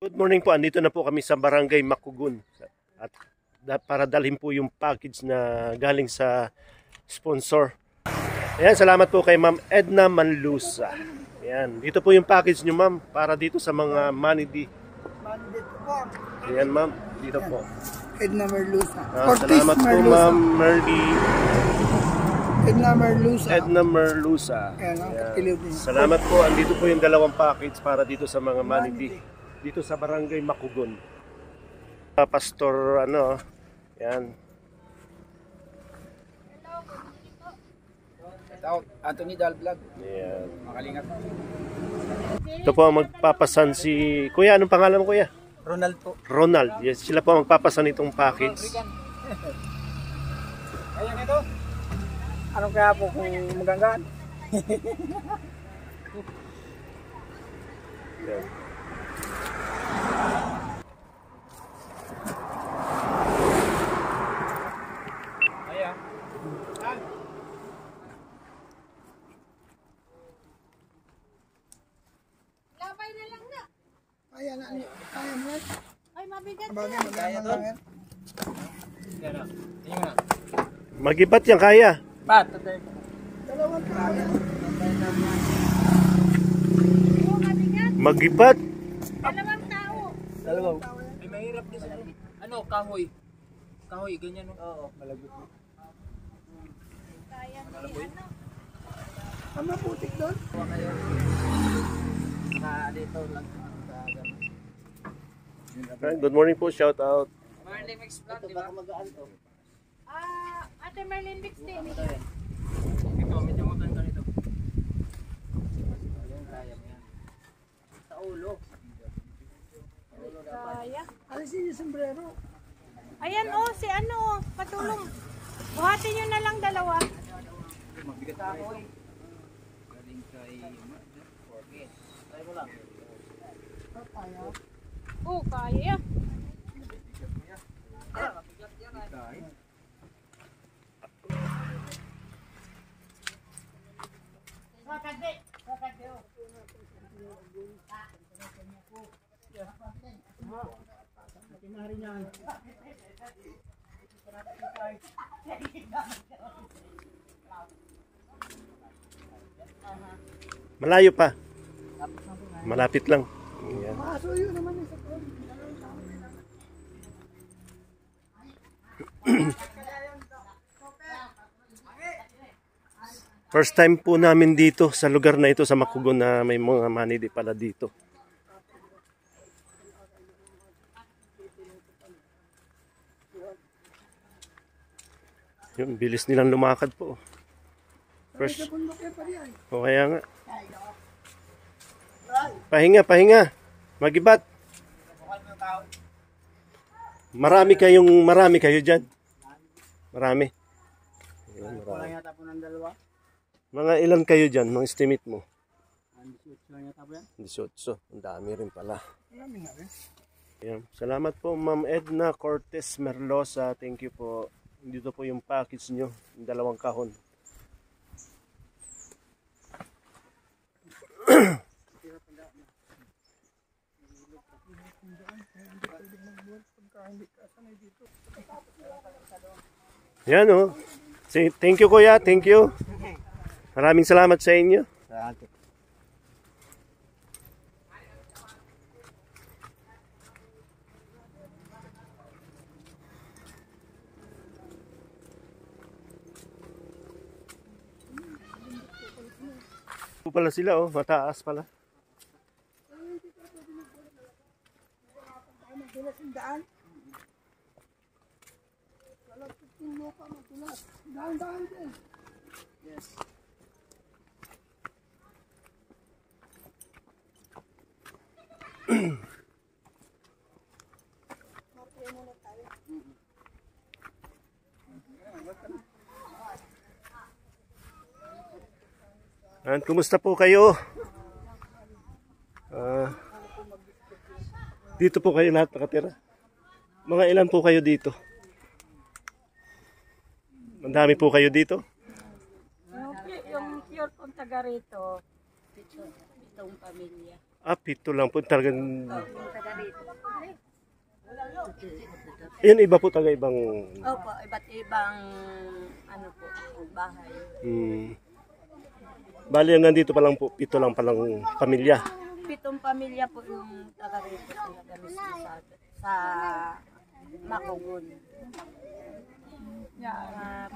Good morning po, andito na po kami sa Barangay Makugon at para dalhin po yung package na galing sa sponsor. Ayan, salamat po kay Ma'am Edna Manlusa. Ayan, dito po yung package nyo ma'am para dito sa mga Manidi. Ayan ma'am, dito po. Edna Manlusa. Salamat po Ma'am Merly. Edna Manlusa. Edna Manlusa. Ayan. Salamat po, andito po yung dalawang package para dito sa mga Manidi. Dito sa Barangay Makugon. Pastor yan. Anthony Dal Vlog. Yan. Makalingap. Ito po ang magpapasan si Kuya, anong pangalan mo Kuya? Ronald po. Ronald. Yes, sila po ang magpapasan itong package. Ayan ito. Anong kaya po kung maganggaan? Yan. Ayan. Labay na lang na. Ayan na. Kaya mo yan. Ay, mabigat Bagay yan. mo Kaya to? yan. Kaya na. Tingnan na. Magibat yan kaya. Bat. Dalawang kaya. Oo, mabigat. Magibat. Dalawang tao. Dalawang. Ay, mahirap din sila. Ano, kahoy. Kahoy, ganyan no? Oo, malagot. Kaya ni ano. Ang maputik doon. Kuha kayo. Dito lang. Good morning po, shout out. Marley Mix Vlog, di ba? Magaan to. Ate Merlin Mix din. Ito, medyo maganda nito. Kaya mo yan. Sa ulo. Kaya. Alisin yung sombrero. Ayan oh, si ano, patulong. Buhatin nyo na lang dalawa. Mabigat ako eh. Galing kay Forget. Try mo lang. Oh, kaya. Malayo pa. Malapit lang. Yan. Masuyo naman yung sa phone. First time po namin dito sa lugar na ito sa Makugon na may mga Manidi pala dito. Yung bilis nilang lumakad po. First. O kaya nga. Pahinga, pahinga. Magibat. Marami kayo dyan. Marami. Ayan, Wala marami. yata po ng dalawa. Mga ilan kayo dyan? Mga estimate mo? 18 yata po yan. 18. Ang dami rin pala. Marami nga rin. Ayan. Salamat po Ma'am Edna Cortez Merlosa. Thank you po. Dito po yung package nyo. Yung dalawang kahon. Yan o. Thank you Kuya. Thank you. Maraming salamat sa inyo. Ito pala sila oh. Mataas pala. Madulas yung daan. Lalapit yung lupa, madulas. Daan-daan din. Yes. And kumusta po kayo? Dito po kayo lahat nakatira? Mga ilan po kayo dito? Ang dami po kayo dito? Yung pure kong taga rito, itong pamilya. Pito lang po talagang. Yan iba po taga ibang. Opo, iba't ibang ano po, bahay. Bali nandito pa lang po, pito lang palang pamilya. 7 pamilya po yung taga rito talaga mismo sa Makugun.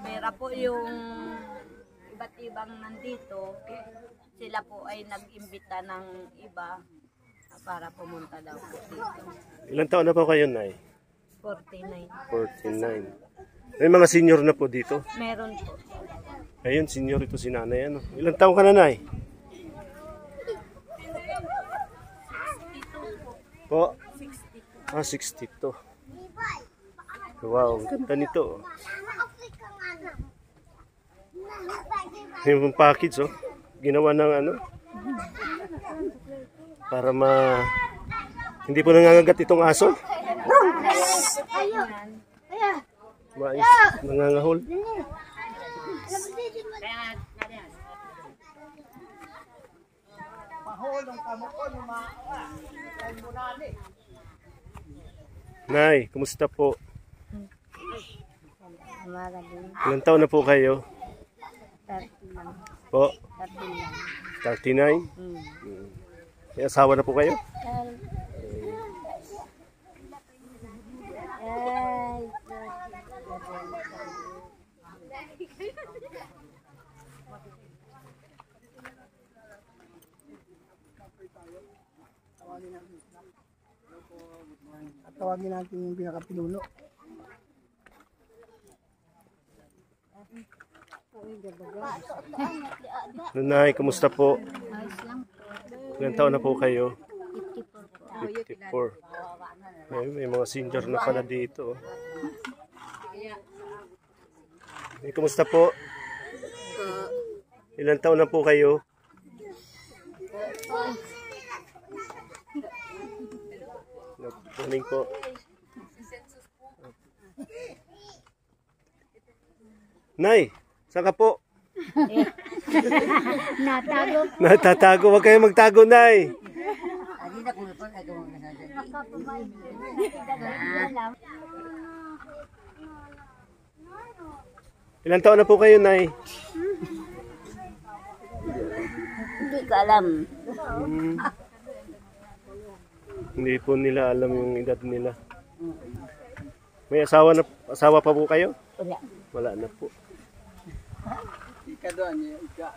Pera po yung iba't ibang nandito, sila po ay nag-imbita ng iba para pumunta daw po dito. Ilang taon na po kayo, Nay? 49. 49. May mga senior na po dito. Meron po. Ayun, senior ito si Nanay. Ano? Ilang taon ka na, Nay? Po? 62. Wow, ang ganda nito. Yung package, oh. Ginawa ng ano. Para hindi po nangangagat itong aso. Mais, nangangahol. Nay, kumusta po? Ilang taon na po kayo? 30 Po? 39. 39? May asawa na po kayo? Tawagin natin yung pinakapinuno. Nanay, kumusta po? Ayos lang po. Ilang taon na po kayo? 54 po. 54. May mga senior na pala dito. Kumusta po? Ilang taon na po kayo? Morning po. Nay, saan ka po? Natago. Natatago. Huwag kayo magtago, Nay. Ilang taon na po kayo, Nay? Hindi ko alam. Hindi po nila alam yung edad nila. May asawa pa po kayo? Wala. Wala na po. Ika doon, ika.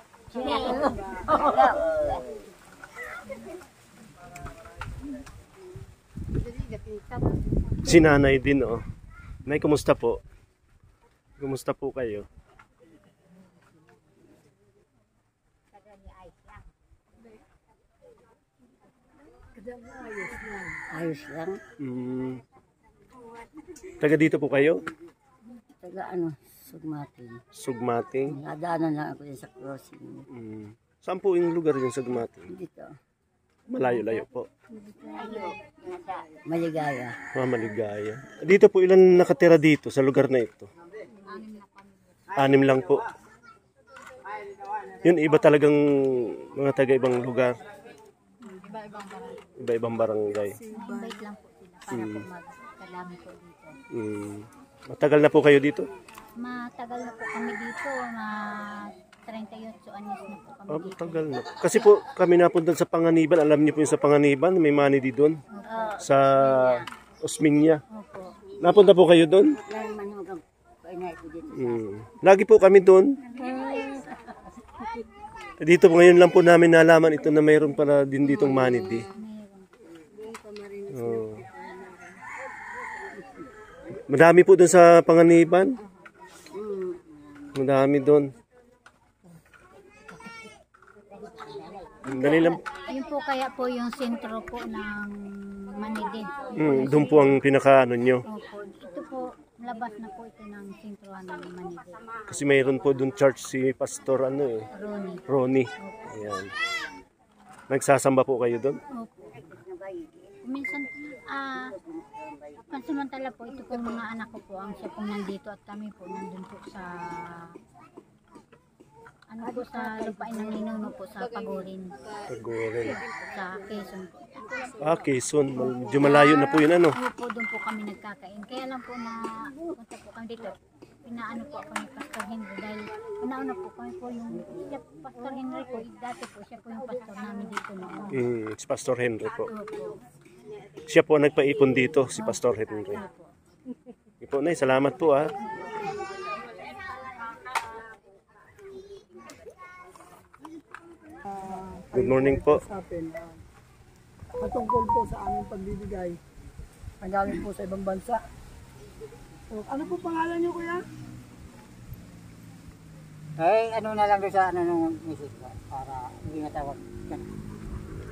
Si Nanay din, oh. Nay, kumusta po? Kumusta po kayo? Ayos lang. Taga dito po kayo? Taga ano, Sugmatin. Sugmating? Nadaanan lang ako din sa crossing. Saan po yung lugar yung Sugmating? Dito. Malayo-layo po. Maligaya. Maligaya. Dito po ilan nakatira dito sa lugar na ito? 6 lang po. Yun, iba talagang mga taga-ibang lugar. Iba-ibang barangay. Invite lang po sila para po magkalami po dito. Matagal na po kayo dito? Matagal na po kami dito. 38 anyos na po kami dito. Matagal na. Kasi po kami napunta sa Panganiban. Alam niyo po yung sa Panganiban, may money di doon. Sa Osminya. Opo. Napunta po kayo doon? Lagi po kami doon. Dito po ngayon lang po namin nalaman ito na mayroon pala din ditong manidi. Oh. Madami po doon sa Panganiban. Madami doon. Dali lang. Yun po kaya po yung sentro po ng Manide. Doon po ang pinaka ano nyo. Opo. Ito po, labas na po ito ng sentrohan ng Manide. Kasi mayroon po doon church si Pastor Ronnie. Ayan. Nagsasamba po kayo doon? Opo. Minsan, pansamantala po, ito pong mga anak ko po, ang siya pong nandito at kami po nandun po sa Ano po sa lupain ng Ninuno po sa Pagurin, Tagurin. sa Quezon po. Quezon. Medyo malayo na po yun, ano? Po, doon po kami nagkakain. Kaya lang po na punta po kami dito. Pinaano po ako ni Pastor Henry dahil una po kami po yung siya, Pastor Henry po, dati po siya po yung pastor namin dito noon. Si Pastor Henry po. Opo. Siya po ang nagpaipon dito, si Pastor Henry. Ipo na, salamat po ah. Good morning po. Sa atin, patungkol po sa aming pagbibigay ang galing po sa ibang bansa. So, ano po pangalan niyo, kuya? Ay, ano na lang doon sa ano nung misis ko para hindi matawag.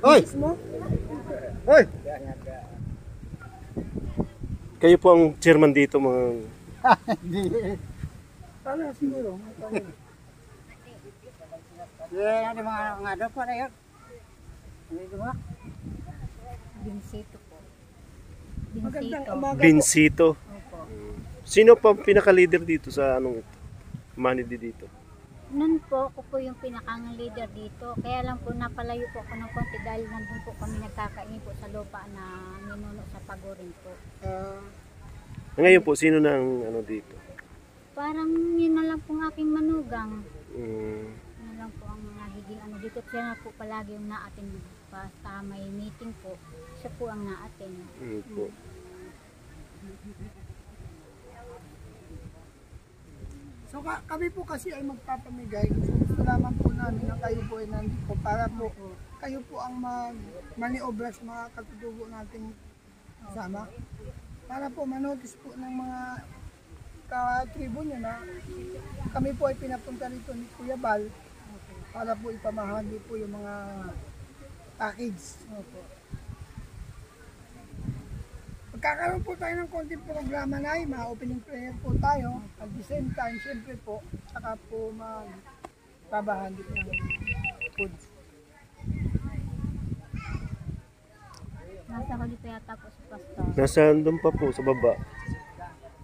Hoy! Mo? Hoy! Kayo po ang chairman dito mga... Sana siguro. Yan ang mga doon pa na yun. Ano ito ba? Binsito po. Magandang Binsito. umaga po. Binsito. Opo. Sino pa ang pinaka-leader dito sa anong ito? Humanity dito? Noon po, ako po yung pinakang leader dito. Kaya lang po napalayo po ako ng konti dahil nandun po kami nagkakain po sa lupa na Ninuno sa Pagurin po. Ngayon po, sino na ang ano dito? Parang yun na lang po ang aking manugang. Mm, Yun na lang po ang nagiging ano dito. Siya na po palagi yung naatin. Basta may meeting po, siya po ang naatin. po. So kami po kasi ay magpapamigay. So, gusto lamang po namin na kayo po ay nandito para po kayo po ang maniobra sa mga katutubo nating kasama. Para po manotice po ng mga ka-tribo nyo na kami po ay pinapunta rito ni Kuya Bal para po ipamahagi po yung mga package. Magkakaroon po tayo ng konting programa na ay opening prayer po tayo. At the same time, syempre po, saka po magbabahagi ng food. Nasa huli pa yata po si Pastor. Nasa doon pa po sa baba.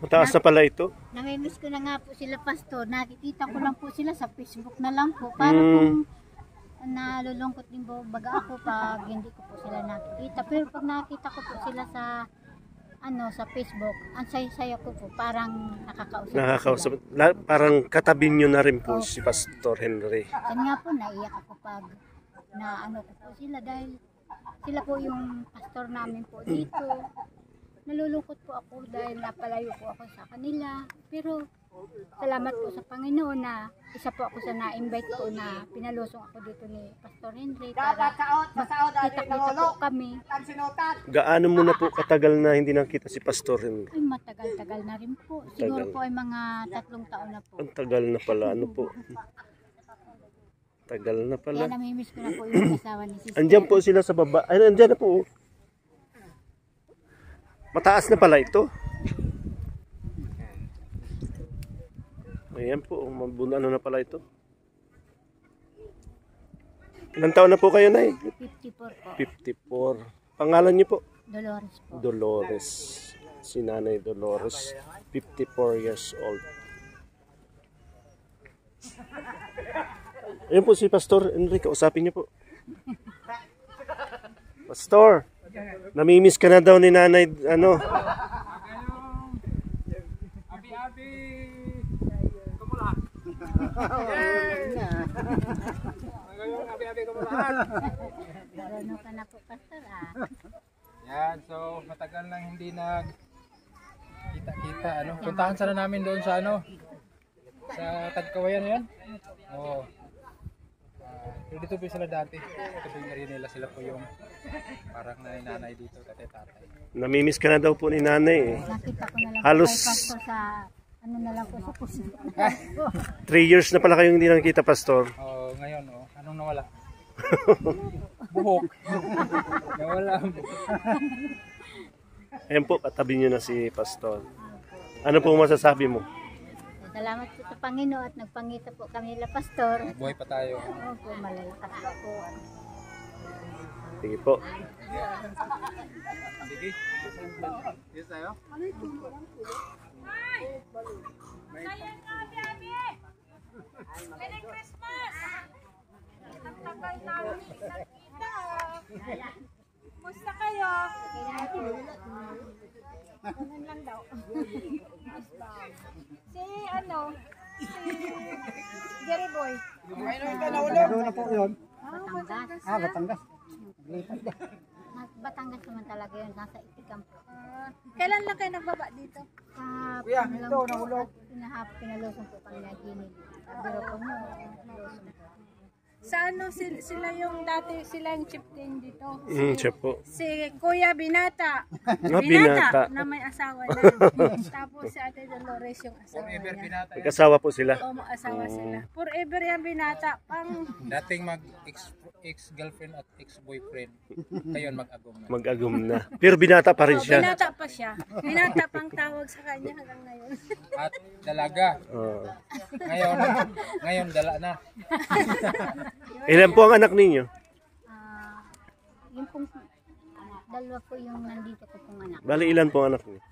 Mataas na pala ito. Namimiss ko na nga po sila Pastor. Nakikita ko lang po sila sa Facebook na lang po. Para kung nalulungkot din po baga ako pag hindi ko po sila nakikita. Pero pag nakita ko po sila sa sa Facebook, ang saya-saya ko po. Parang nakakausap. Nakakausap. Parang katabi nyo na rin po si Pastor Henry. Yan nga po, naiyak ako pag ko po sila dahil sila po yung pastor namin po dito. Nalulungkot po ako dahil napalayo po ako sa kanila. Pero salamat po sa Panginoon na isa po ako sa na-invite po na pinalusong ako dito ni Pastor Henry para magkita-kita po kami. Gaano mo na po katagal na hindi nakita si Pastor Henry? Ay, matagal-tagal na rin po. Siguro po ay mga 3 taon na po. Ang tagal na pala. Ano po? Tagal na Kaya pala. namimiss ko na po yung asawa ni Sister. Andiyan po sila sa baba. Ay, andiyan na po. Mataas na pala ito. Ayan po. Ano na pala ito. Ilang taon na po kayo, Nay? 54 po. 54. Pangalan niyo po? Dolores po. Dolores. Si Nanay Dolores. 54 years old. Ayan po si Pastor Enrique. Usapin niyo po. Pastor, namimiss ka na daw ni Nanay, ano? Abi-abi! Kumulat! Ngayon, abi-abi kumulat! Marunong ka na po, Pastor, Yan, so matagal nang hindi kita-kita, ano. Puntahan sana namin doon sa sa Tagkawayan na yan. Oo. Pero dito po sila dati. Ito po yung area nila, sila po yung parang nanay dito, tatay-tatay. Namimiss ka na daw po ni Nanay eh. nakita ko na lang Halos po kay Pastor sa na lang po sa puso. 3 years na pala kayong hindi nakita, Pastor. Oo, ngayon, anong nawala? Buhok. Nawala ang buhok. Ayan po, katabi niyo na si Pastor. Ano po masasabi mo? Salamat po sa Panginoon at nagpangita po kami nila Pastor. Buhay pa tayo. Opo, malalakas pa po. Sige po. Sige. Yes tayo? Merry Christmas! Ang tagal namin nakita. Kumusta kayo? Ganun lang daw. Si ano? Si Jerry Boy. Ano na po yun? Batangas. Batangas. Batangas naman talaga yun. Nasa Itikam po. Kailan lang kayo nagbaba dito? Kuya, ito, nahulog. Pinalusong po kami na ginig. Biro po mo. Lusong po. Sa ano sila yung dati, sila yung chieftain dito? Siya po. Si Kuya Binata. Binata. Na may asawa na. Tapos si Ate Dolores yung asawa Forever niya. binata. Nag-asawa po sila. O mag-asawa sila. Forever yung Binata. Dating ex-girlfriend at ex-boyfriend. Ngayon mag-agong na. Mag-agum na. Pero binata pa rin siya. Binata pa siya. Binata pang tawag sa kanya hanggang ngayon. At dalaga. Oo. Ngayon dala na. Ilan po ang anak ninyo? Yung pong dalawa po yung nandito ko pong anak. Bali, ilan po ang anak niyo?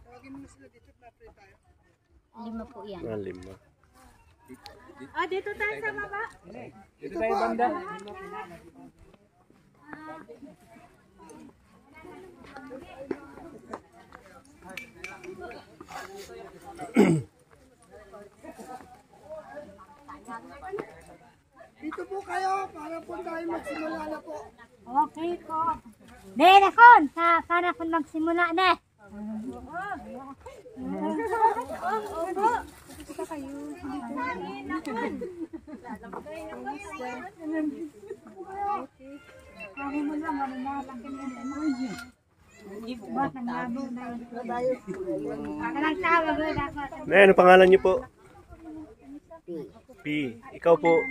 5 po yan. 5. Dito tayo sa baba. Dito tayo banda. Dito po kayo para po tayo magsimula na po. Okay po. Benakon! Para po magsimula na. Ano pangalan niyo po? P. Ikaw po?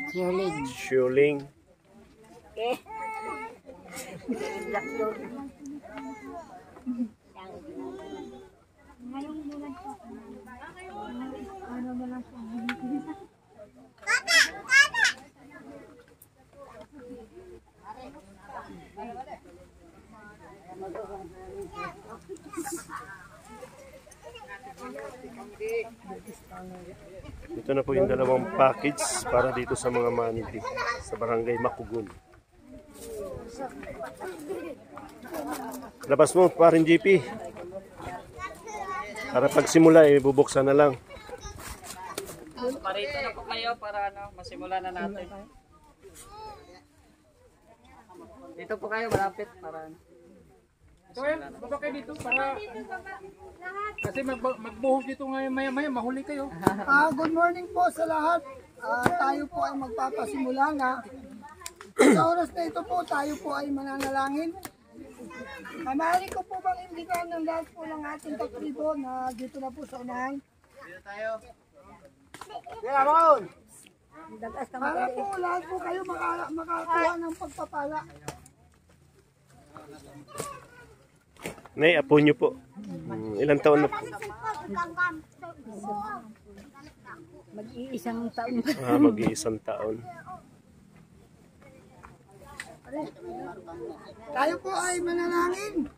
Shuling. Ito na po yung dalawang package para dito sa mga manidi sa Barangay Makugun. Labas mo, parin GP. Para pagsimula, bubuksan na lang. Parito na po kayo para masimula na natin. Dito po kayo, malapit para So yan, baba kayo dito para kasi magbuhos dito ngayon maya-maya, mahuli kayo. Good morning po sa lahat. Tayo po ay magpapasimula na. Sa oras na ito po, tayo po ay mananalangin. Maaari ko po bang imbitahan ng lahat po ng ating katribo na dito na po sa unahan? dito tayo. Para po lahat po kayo makakuha ng pagpapala. Nay, apo nyo po. Ilang taon na po? Mag-iisang taon. Mag-iisang taon. Tayo po ay manalangin.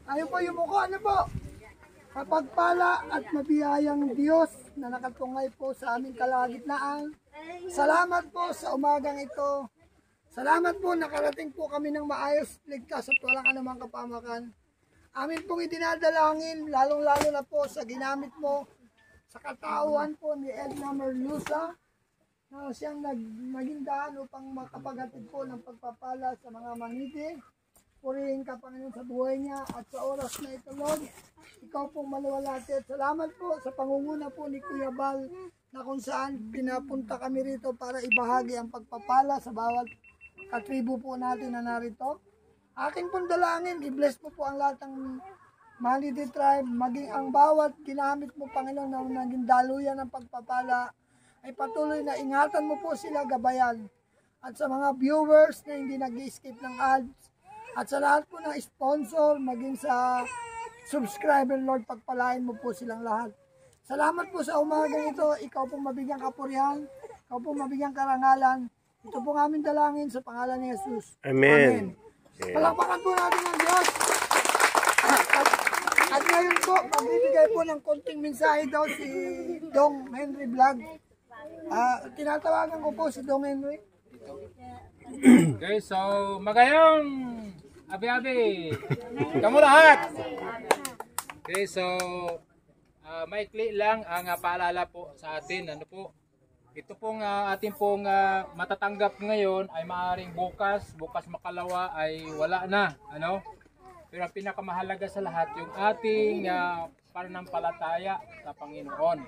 Tayo po yumuko. Ano po? Kapagpala at mabiyayang Diyos na nakatungay po sa aming kalagitnaan. Salamat po sa umagang ito. Salamat po nakarating po kami ng maayos, ligtas at walang anumang kapamakan. Amin pong idinadalangin, lalong-lalo na po sa ginamit mo sa katauhan po ni Edna Merluza na siyang naging daan upang makapaghatid po ng pagpapala sa mga manidi. Purihin ka, Panginoon, sa buhay niya at sa oras na ito, Lord. Ikaw pong maluwalhati at salamat po sa pangunguna po ni Kuya Bal na kung saan pinapunta kami rito para ibahagi ang pagpapala sa bawat katribo po natin na narito. Ating pong dalangin, i-bless mo po ang lahat ng Manidi tribe, maging ang bawat ginamit mo, Panginoon, na naging daluyan ng pagpapala, ay patuloy na ingatan mo po sila, gabayan. At sa mga viewers na hindi nag-skip ng ads, at sa lahat po ng sponsor, maging sa subscriber, Lord, pagpalain mo po silang lahat. Salamat po sa umagang ito, ikaw pong mabigyang kapurihan, ikaw pong mabigyang karangalan. Ito pong aming dalangin sa pangalan ni Jesus. Amen. Palakpakan po natin ang Diyos. At ngayon po, magbibigay po ng konting mensahe daw si Dong Henry Vlog. Tinatawagan ko po si Dong Henry. Okay, so magayong abi-abi. Kamu lahat. Okay, so maikli lang ang paalala po sa atin. Ano po? Ito pong ating pong matatanggap ngayon ay maaaring bukas makalawa ay wala na, ano? Pero ang pinakamahalaga sa lahat yung ating pananampalataya sa Panginoon.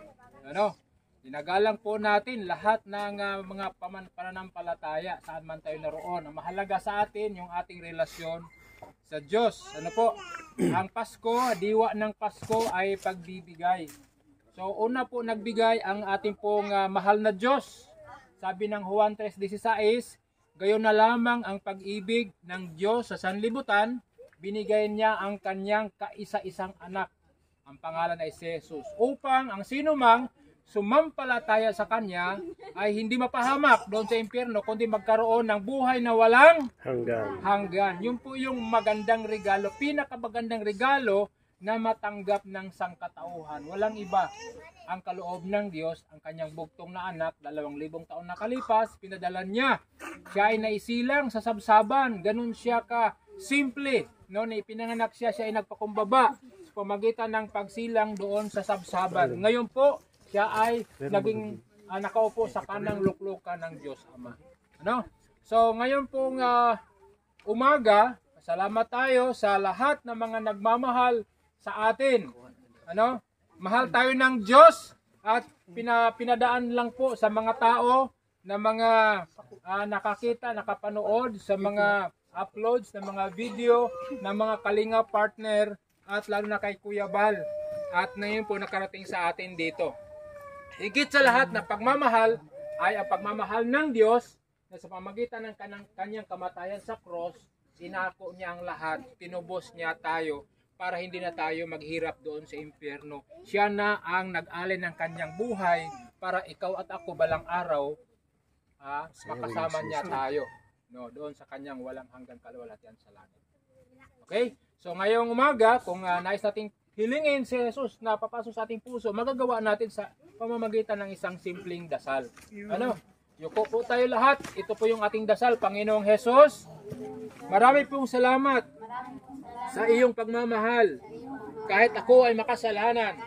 Ano? Dinagalang po natin lahat ng mga pananampalataya saan man tayo naroon. Ang mahalaga sa atin yung ating relasyon sa Diyos. Ano po? Ang Pasko, diwa ng Pasko ay pagbibigay. So una po nagbigay ang ating pong mahal na Diyos. Sabi ng Juan 3:16, gayon na lamang ang pag-ibig ng Diyos sa sanlibutan, binigay niya ang kanyang kaisa-isang anak. Ang pangalan ay si Jesus. Upang ang sinumang sumampalataya sa kanya ay hindi mapahamak doon sa impyerno, kundi magkaroon ng buhay na walang hanggan. Yun po yung magandang regalo, pinakamagandang regalo na matanggap ng sangkatauhan. Walang iba. Ang kaloob ng Diyos, ang kanyang bugtong na anak, 2,000 taon na kalipas, pinadala niya. Siya ay naisilang sa sabsaban. Ganun siya ka simple. No, na ipinanganak siya ay nagpakumbaba sa pamagitan ng pagsilang doon sa sabsaban. Ngayon po, siya ay naging nakaupo sa kanang luklukan ng Diyos Ama. Ano? So, ngayon pong umaga, salamat tayo sa lahat ng mga nagmamahal sa atin. Ano? Mahal tayo ng Diyos at pinadaan lang po sa mga tao na mga nakakita, nakapanood sa mga uploads ng mga video ng mga Kalinga partner at lalo na kay Kuya Bal. At ngayon po nakarating sa atin dito. Higit sa lahat na pagmamahal ay ang pagmamahal ng Diyos na sa pamagitan ng kanyang kamatayan sa cross, sinako niya ang lahat, tinubos niya tayo para hindi na tayo maghirap doon sa impyerno. Siya na ang nag-alin ng kanyang buhay para ikaw at ako balang araw makasama niya tayo, no, doon sa kanyang walang hanggang kaluwalhatian sa langit. Okay? So ngayong umaga, kung nais nating hilingin si Jesus na papasok sa ating puso, magagawa natin sa pamamagitan ng isang simpleng dasal. Ano? Yuko po tayo lahat. Ito po yung ating dasal. Panginoong Jesus, marami pong salamat sa iyong pagmamahal. Kahit ako ay makasalanan,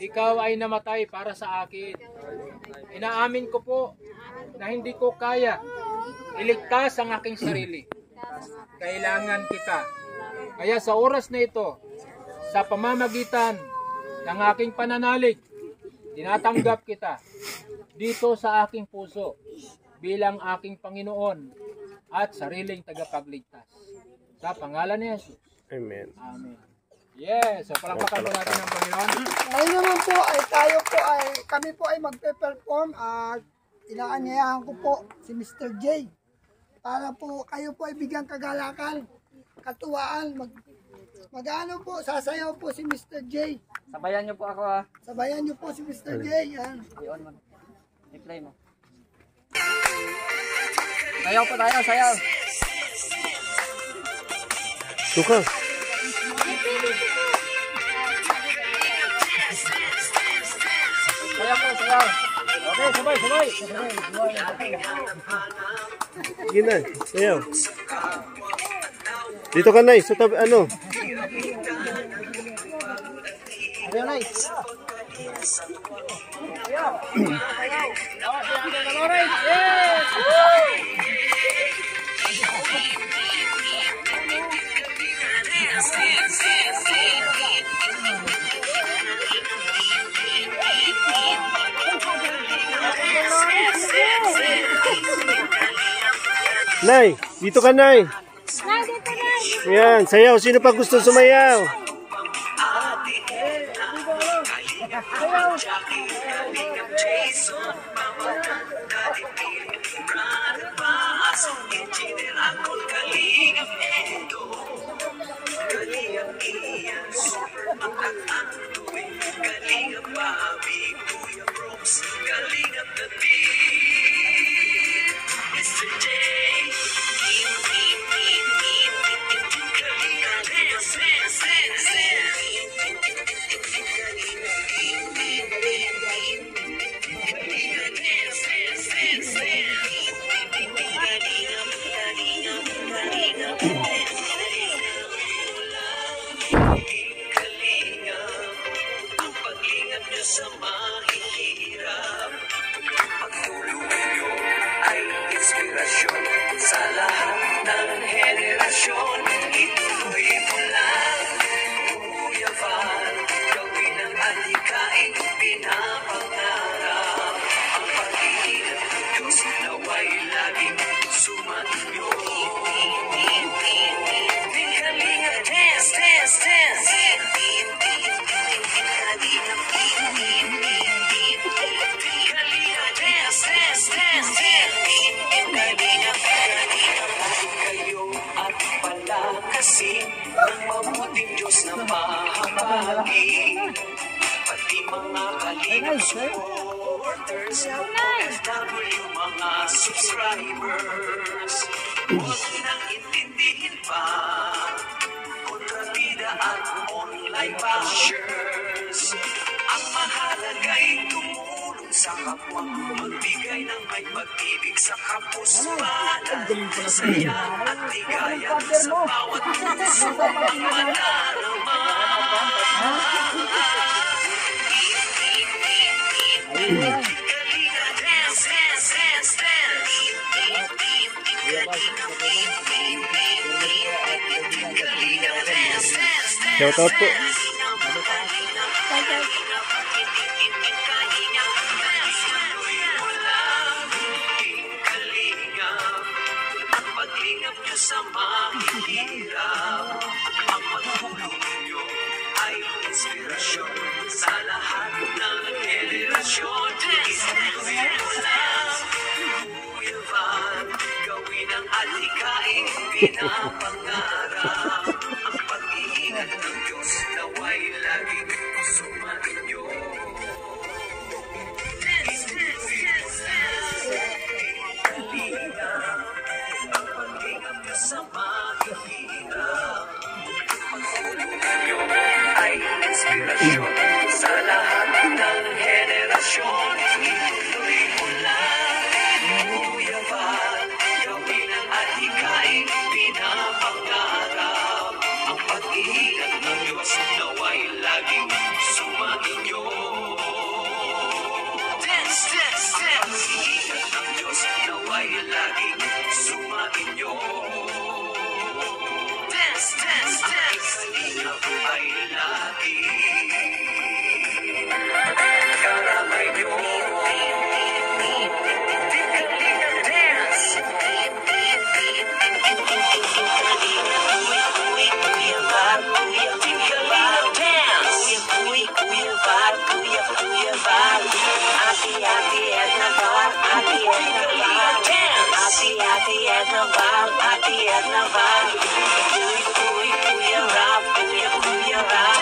ikaw ay namatay para sa akin. Inaamin ko po na hindi ko kaya iligtas ang aking sarili. Kailangan kita. Kaya sa oras na ito, sa pamamagitan ng aking pananalig, tinatanggap kita dito sa aking puso bilang aking Panginoon at sariling tagapagligtas. Sa pangalan ni Jesus. Amen. Amen. Yes, so palakpakan po natin ang Panginoon. Ngayon naman po ay kami po ay magpe-perform at inaanyayahan ko po si Mr. J para po kayo po ay bigyan kagalakan, katuwaan, mag-ano po, sasayaw po si Mr. J. Sabayan niyo po ako Sabayan niyo po si Mr. J. Yan. I-on mo. I-play mo. Sayaw po tayo, sayaw. Suka. Sayaw po, sayaw. Okay, sabay. Sige na, sayaw. Dito ka na, sa tabi, ano? Sayaw na. Nay, dito ka, Nay. Yan, sayaw. Sino pa gusto sumayaw? sa mahihirap. Pagtulong niyo ay inspirasyon sa lahat ng henerasyon. Ituloy mo lang, Kuya Val, gawin ang adhikain pinapangarap. Ang pag-iingat ng Diyos naway laging sumainyo. Kalinga dance, dance, dance. Kalinga dance, dance, dance, Kalinga, kayo at palakasin ng mabuting Diyos na mahabagin. Pati mga Kalinga supporters, OFW mga subscribers. Huwag nang intindihin pa kontrabida at online bashers. Ang mahalaga'y tumulong sa kapwa, magbigay ng may pag-ibig sa kapuspanan. Saya at ligaya sa bawat puso ang madarama. Kalinga dance, dance, dance, dance. Kalinga dance, dance, dance. Shoutout po. Ang paglingap niyo sa mahihirap, ang pagtulong niyo ay inspirasyon sa lahat ng henerasyon. Ituloy mo lang, Kuya Val, gawin ang adhikain pinapangarap. Ang pag-iingat ng Diyos naway laging sumainyo. Kalinga, ang paglingap niyo sa mahihirap, pagtulong niyo ay inspirasyon sa lahat ng henerasyon. Ituloy mo lang, Kuya Val, gawin ang adhikain pinapangarap. Ang pag-iingat ng Diyos naway laging sumainyo. Dance, dance, dance. Ang pag-iingat ng Diyos naway laging sumainyo. Dance, dance, dance. Ang kalingap ay laging karamay niyo. Kalinga dance. Kuya Val, Kalinga dance. Kuya Val, Kuya Val. Ate Edna Val, Ate Edna Val. Ate Edna Val, Ate Edna Val. Kuya Rob, Kuya Rob.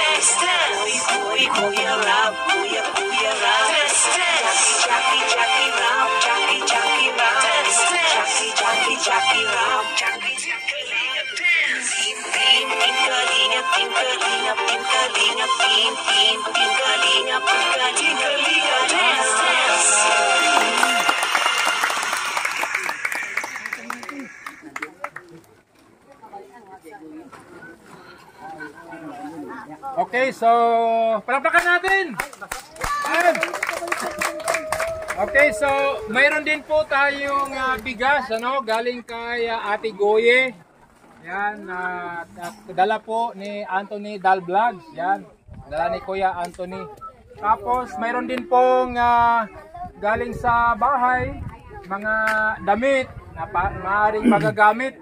Kuya Rob, Kuya Rob. Jackie Rob, Jackie Rob. Jackie Rob, Kalinga dance. Team Kalinga, Team Kalinga, Team Kalinga, Team Kalinga, Kalinga dance, dance. Okay, so palakpakan natin. Ayan. Okay, so mayroon din po tayong bigas galing kay Ate Goye. Yan, dala po ni Anthony Dal Vlogs. Yan, dala ni Kuya Anthony. Tapos mayroon din pong galing sa bahay mga damit na maaaring magagamit,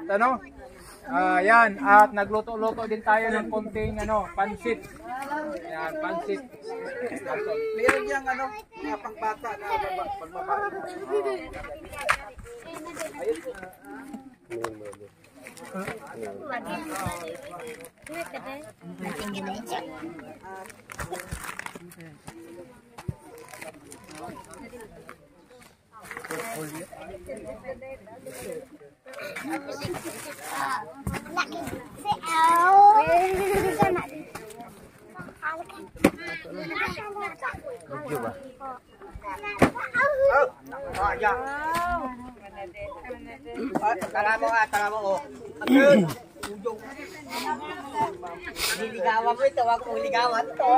yan, at nagluto-luto din tayo ng konting pansit. Yan, pansit. Meron niyang mga pangbata na pagbabae. Tara mo. Liligawan mo ito, wag mong ligawan ito.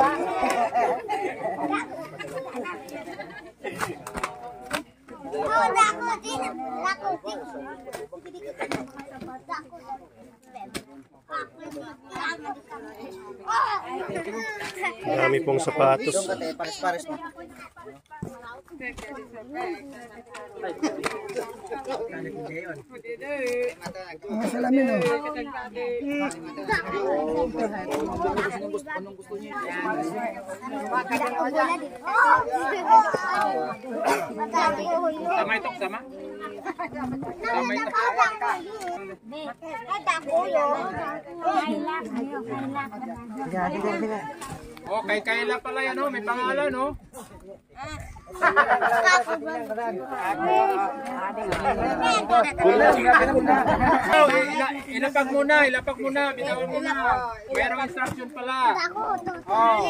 Marami pong sapatos. Pares-pares mo. Mga salamin oh. Tama ito, tama? Tama ito. Oh, kay Kayla pala yan, oh. May pangalan, oh. Oh, ilapag muna, bitawan muna. Mayroong instruction pala. Oh.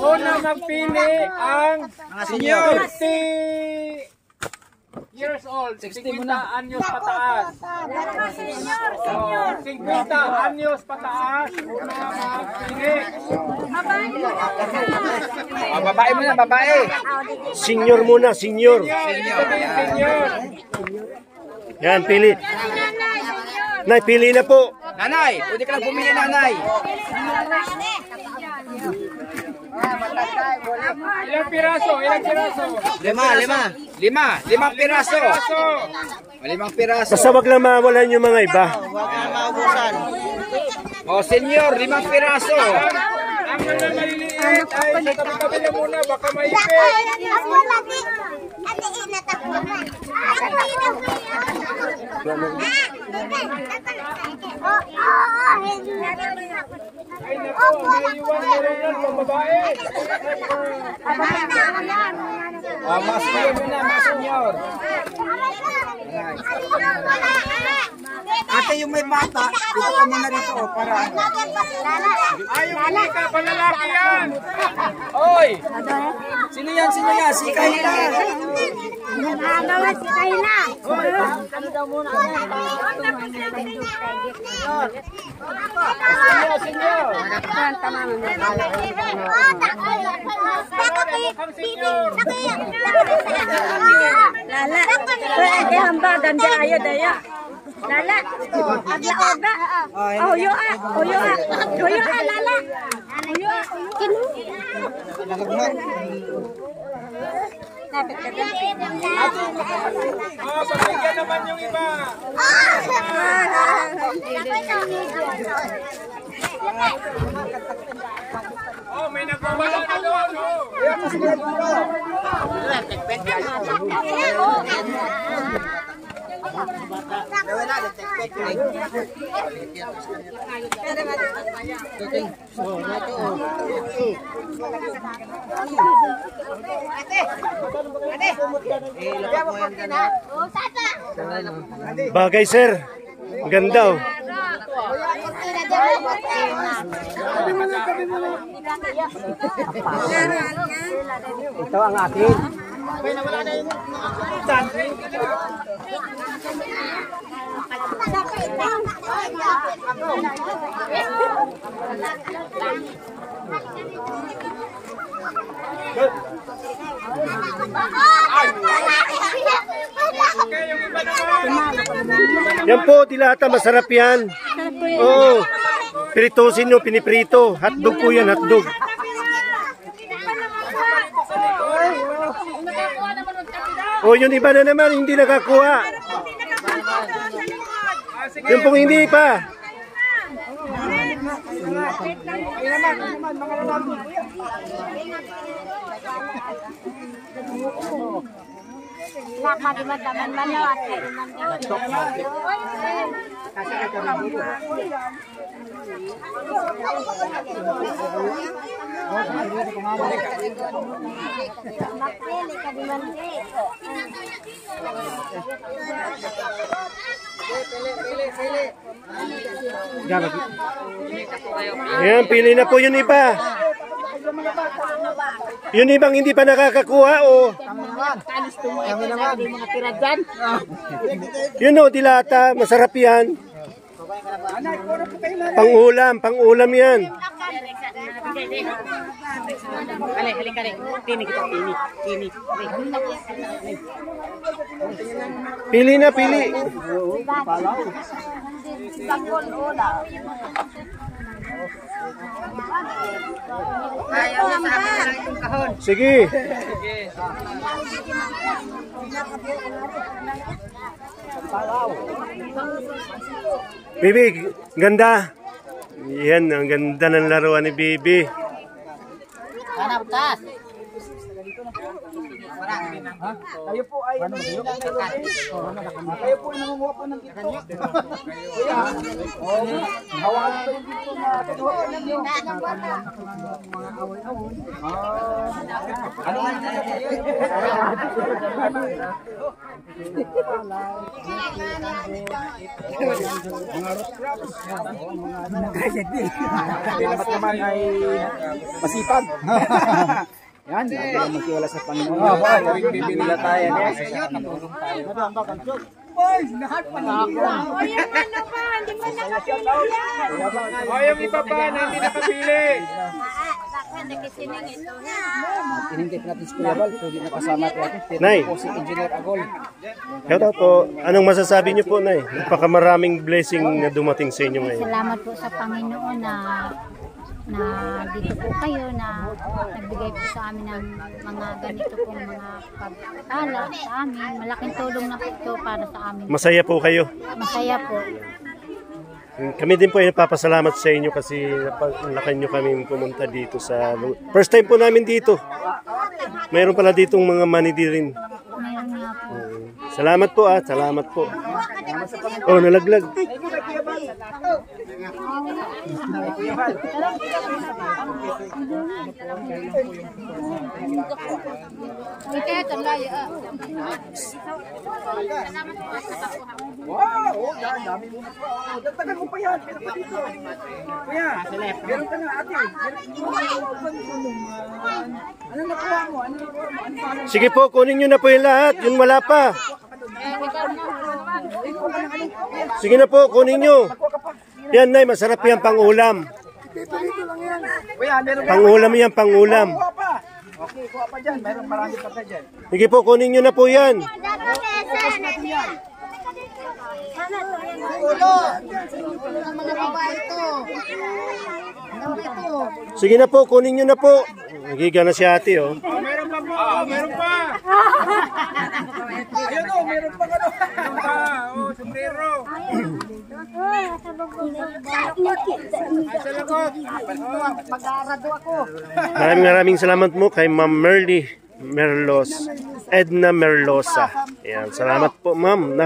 Una magpili ang senior 60 years old, 60 anyos pataas. Oh, 50 anyos pataas. Una magpili. Oh, babae muna, babae. Senior muna, senior. Senior. Yan, pili. Nay, pili na po. Nanay, pwede ka lang pumili, nanay. Ilang piraso? Limang piraso. Limang piraso. Basta wag lang mawalan yung mga iba. Oh, senyor, 5 piraso. Ang mga maliliit ay sa tabi-tabi na muna, baka maipit. Ay naku, ang naiwan na rin yan, pambabae. Oh, mas senyor muna, mas senyor. Ate, yung may bata, ito ka muna rito, para ano. Ay, yung hindi ka, palalaki yan. Oy! Sino yan? Si Kayla. Lala. Eh, hambagan dia ayo daya. Lala. Adla oda. Oyo lala. Kinu. Oh, pabigyan naman yung iba. Oh, may nagwawala na doon, oh. Bagay, sir. Ang ganda, oh. Ito ang akin. Yan po, dilata, masarap yan. Oo. Piritosin nyo, piniprito. Hotdog po yan, hotdog. O, yung iba na naman, hindi nakakuha. Yung pong hindi pa. Ayan, pili na po yung iba. Yun ibang hindi pa nakakakuha o. Yun o, dilata. Masarap yan. Pang-ulam yan. Pili na, pili. Sige. Bibi, ganda. Yan, ang ganda ng laruan ni Bibi. Kayo po ay kayo po ay nangunguha po ng dito. Hawakan ko yung dito na kinuha po ninyo. Dapat naman ay masipag. Yan, magkiwala sa Panginoon. Bibila tayo. Katulong tayo. Boy, lahat pa na. O yung ano ka, hindi mo nakapili yan. O yung iba pa na hindi nakapili. Tiningkit natin si Kuya Bal, hindi nakasama natin. Nay. Po si Engineer Agol. Shout out po. Anong masasabi niyo po, Nay? Napakamaraming blessing na dumating sa inyo ngayon. Salamat po sa Panginoon na dito po kayo na nagbigay po sa amin ng mga ganito pong mga pagkakala sa amin. Malaking tulong na po ito para sa amin. Masaya po kayo. Masaya po. Kami din po ay napapasalamat sa inyo kasi napaklakan nyo kami pumunta dito sa... First time po namin dito. Mayroon pala ditong mga manidi rin. Mayroon nga po. Salamat po salamat po. Oh, nalaglag. Wow! Yan, dami mo na po. Dagdagan mo pa yan. Meron pa dito. Kuya, meron ka na ate. Ano nakuha mo? Ano nakuha mo? Sige po, kunin nyo na po yung lahat. Yun wala pa. Sige na po, kunin nyo. Yan, Nay, masarap yan pang-ulam. Kuya, meron ka Pang-ulam yan, pang-ulam. kuha pa. Okay, kuha pa dyan. Meron marami pa ka dyan. Sige po, kunin nyo na po yan. Sige na po, kunin nyo na po. Nagiga na si ate, oh. Meron pa po. Meron pa. Ayun o, meron pa ka doon. Meron pa. Oh, sombrero. Maraming salamat mo kay Ma'am Merly Merlos, Edna Merlosa. Ayan, salamat po, Ma'am.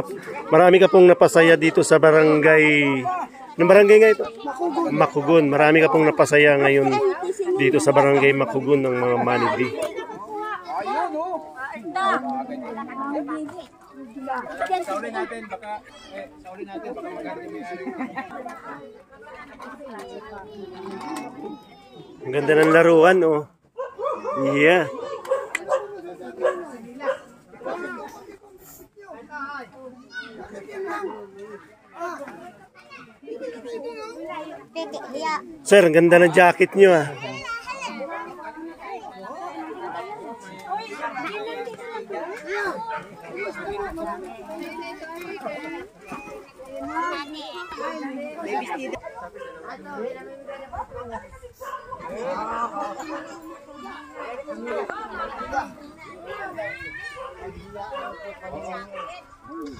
Marami ka pong napasaya dito sa barangay. Anong barangay nga ito? Makugun. Marami ka pong napasaya ngayon dito sa barangay Makugun ng mga manidi. Saulin natin baka magaling may-ari. Ang ganda ng laruan, oh. Yeah. Sir, ang ganda ng jacket nyo, ah.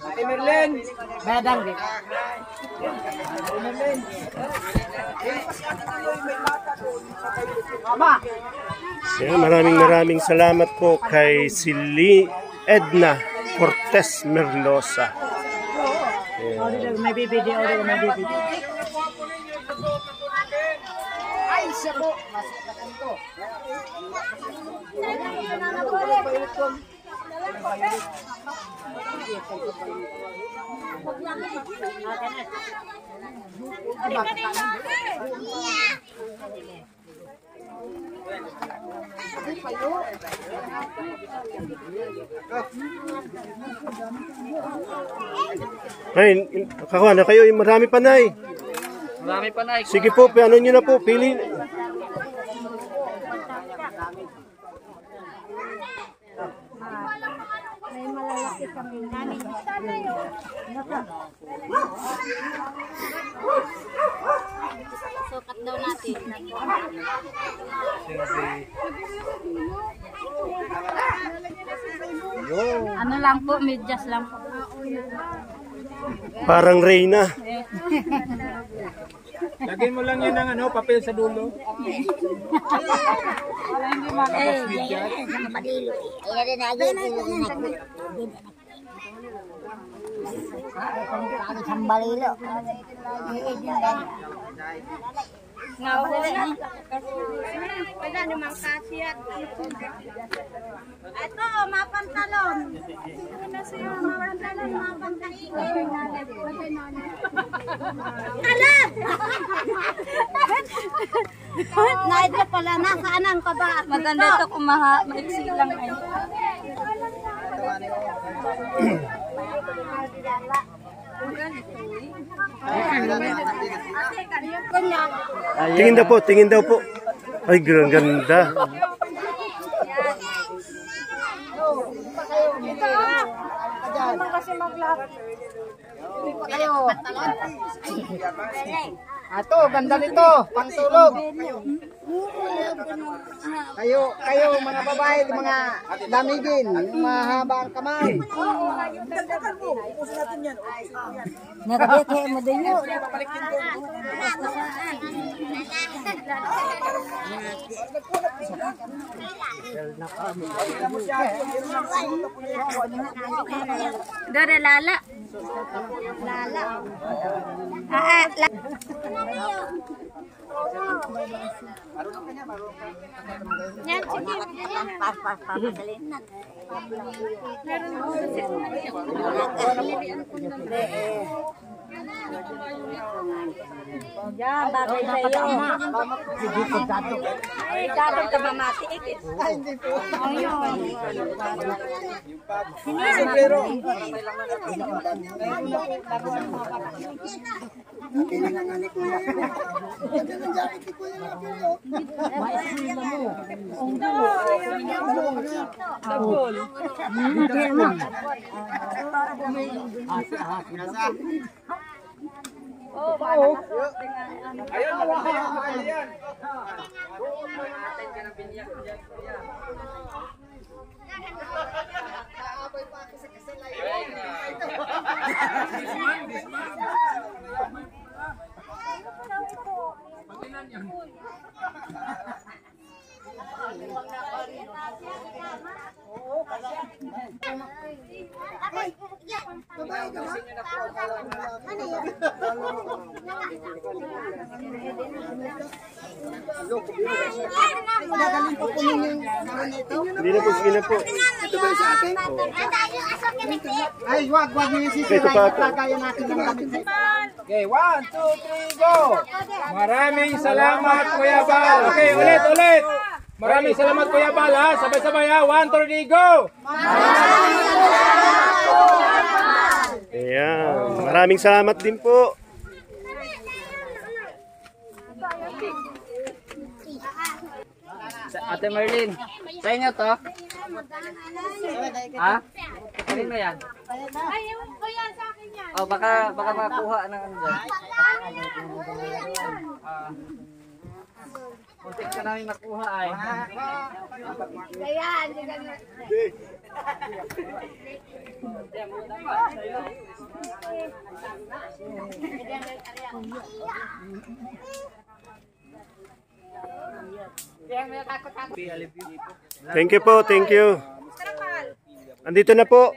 Ate Merlin. Madang din. Yeah, maraming salamat po kay Edna Cortez Merlosa. May bibidi o may bibidi. Ay, siya po. Masaktan ko. Ay, kakuha na kayo. Marami pa, Nay. Marami pa na. Sige po, ano nyo na po. Pili. May malalaki kami namin. Sukat daw natin. Ano lang po, medyas lang po. Parang Reyna. Lagyan mo lang yun ng ano, papel sa dulo. Sambalilo. Wala namang kasiyat. Ito, mapantalon. Mapantalon, mapantalon. Alam! Naid ka pala, nasaan ang kaba? Maganda ito kung maiksi lang ay. Tingin daw po. Ay, ganda. Ato, ganda nito, pangtulog. Kayo mga babae, mga damigin, mahaba ang kamay. Nakabete mo din yun. Dora lala. Lala. Yan, sige. Yan, bagay sa iyo. Ay, dadong ka ba mati? Ay, hindi po. Hindi na po, sige na po. Ito ba sa akin? Ay, wag niyo yung Ito pa po. kaya natin ng damit. Okay, 1, 2, 3, go! Maraming salamat, Kuya Bal. Okay, ulit. Maraming salamat, Kuya Bal, ha? Sabay-sabay, ha? 1, 2, 3, go! Ayan. Maraming salamat din po. Ate Marlene, sa inyo to? Ha? Kanino yan? Oh, baka makuha ng ano dyan. Kuntik ka namin nakuha ay. Thank you po, thank you. Andito na po.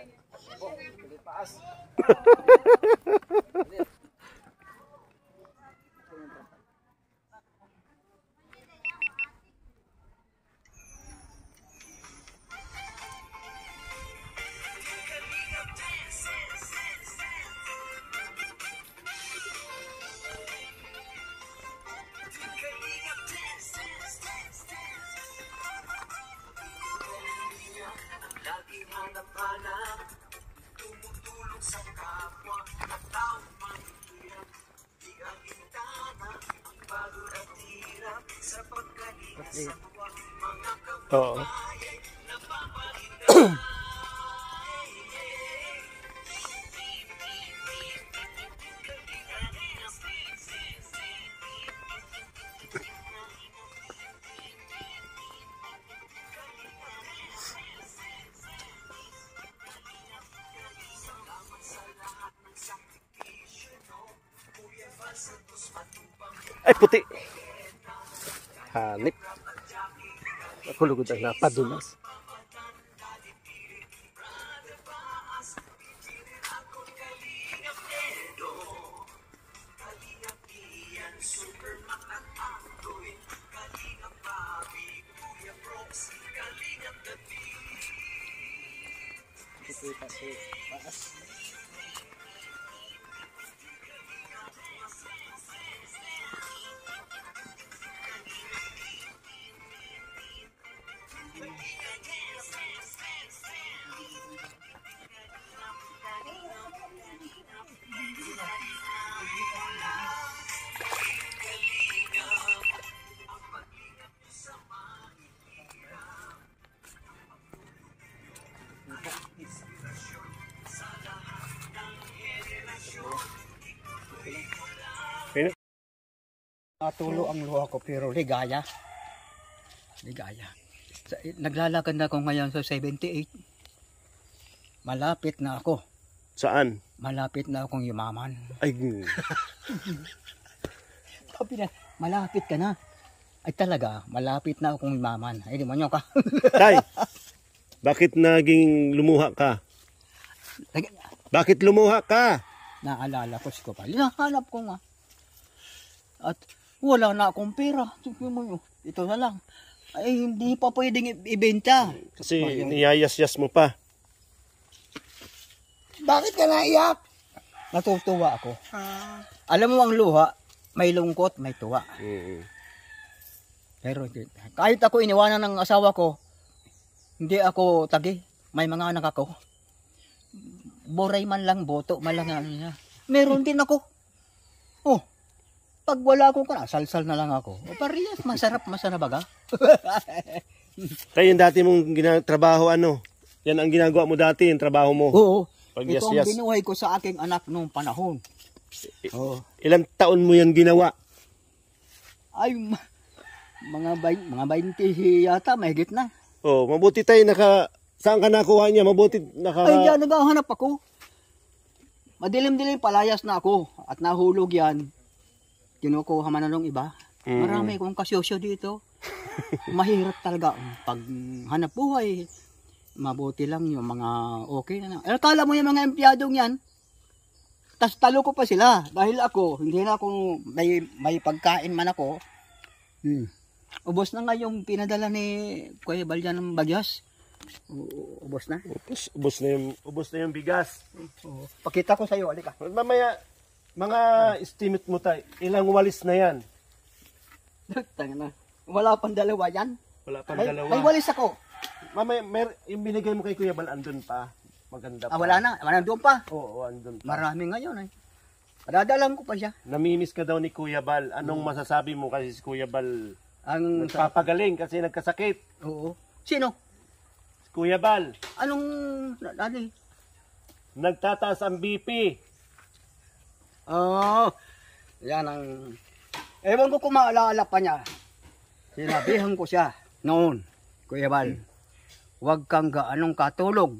Oo. Ay, puti. Hanip. Ako lugod ang napadulas. Tulo ang luha ko pero ligaya. Naglalakad na ako ngayon sa 78. Malapit na ako. Saan? Malapit na akong yumaman. Ay, Sabi na, malapit ka na. Ay talaga, malapit na akong yumaman. Ay, demonyo ka. Tay, bakit naging lumuha ka? Bakit lumuha ka? Naalala ko si Kopal. Hinahanap ko nga. At wala na akong pera. Sabi mo yun, ito na lang. Ay, hindi pa pwedeng ibenta. Kasi niyayas-yas mo pa. Bakit ka naiyak? Natutuwa ako. Alam mo ang luha, may lungkot, may tuwa. Pero kahit ako iniwanan ng asawa ko, hindi ako tagi. May mga anak ako. Boray man lang, boto man lang. Meron din ako. Oh, pag wala akong salsal na lang ako. O parehas, masarap baga. Kaya yung dati mong trabaho, ano? Yan ang ginagawa mo dati, yung trabaho mo. Oo. Pag Ito ang yas-yas. binuhay ko sa aking anak noong panahon. Oo. Ilang taon mo yan ginawa? Ay, mga 20 yata, mahigit na. Oh, mabuti tayo saan ka nakuha niya? Mabuti Ay, diyan naghahanap ako. Madilim-dilim, palayas na ako. At nahulog yan. Kinukuha man na ng iba. Marami kong kasyosyo dito. Mahirap talaga. Pag hanap buhay, mabuti lang yung mga okay na. Kala mo yung mga empleyadong yan, tas talo ko pa sila. Dahil ako, hindi na ako, may pagkain man ako. Ubos na nga yung pinadala ni Kuya Balyan ng Bagyas. Ubos na. Ubos na yung bigas. Pakita ko sa iyo, alika. Mamaya, mga estimate mo tayo, ilang walis na yan? Tanga na. Wala pang dalawa yan. Wala pang May dalawa. walis ako. Mamaya, yung binigay mo kay Kuya Bal, andun pa. Maganda pa. Wala na. Doon pa. Oo, andun pa. Marami ngayon eh. Padadalang ko pa siya. Namimiss ka daw ni Kuya Bal. Anong masasabi mo kasi si Kuya Bal Ang nagpapagaling kasi nagkasakit? Oo. Sino? Kuya Bal, Anong nagtataas ang BP. yan ang ewan ko kung maalala pa niya. Sinabihan ko siya noon, Kuya Bal, huwag kang gaanong katulog.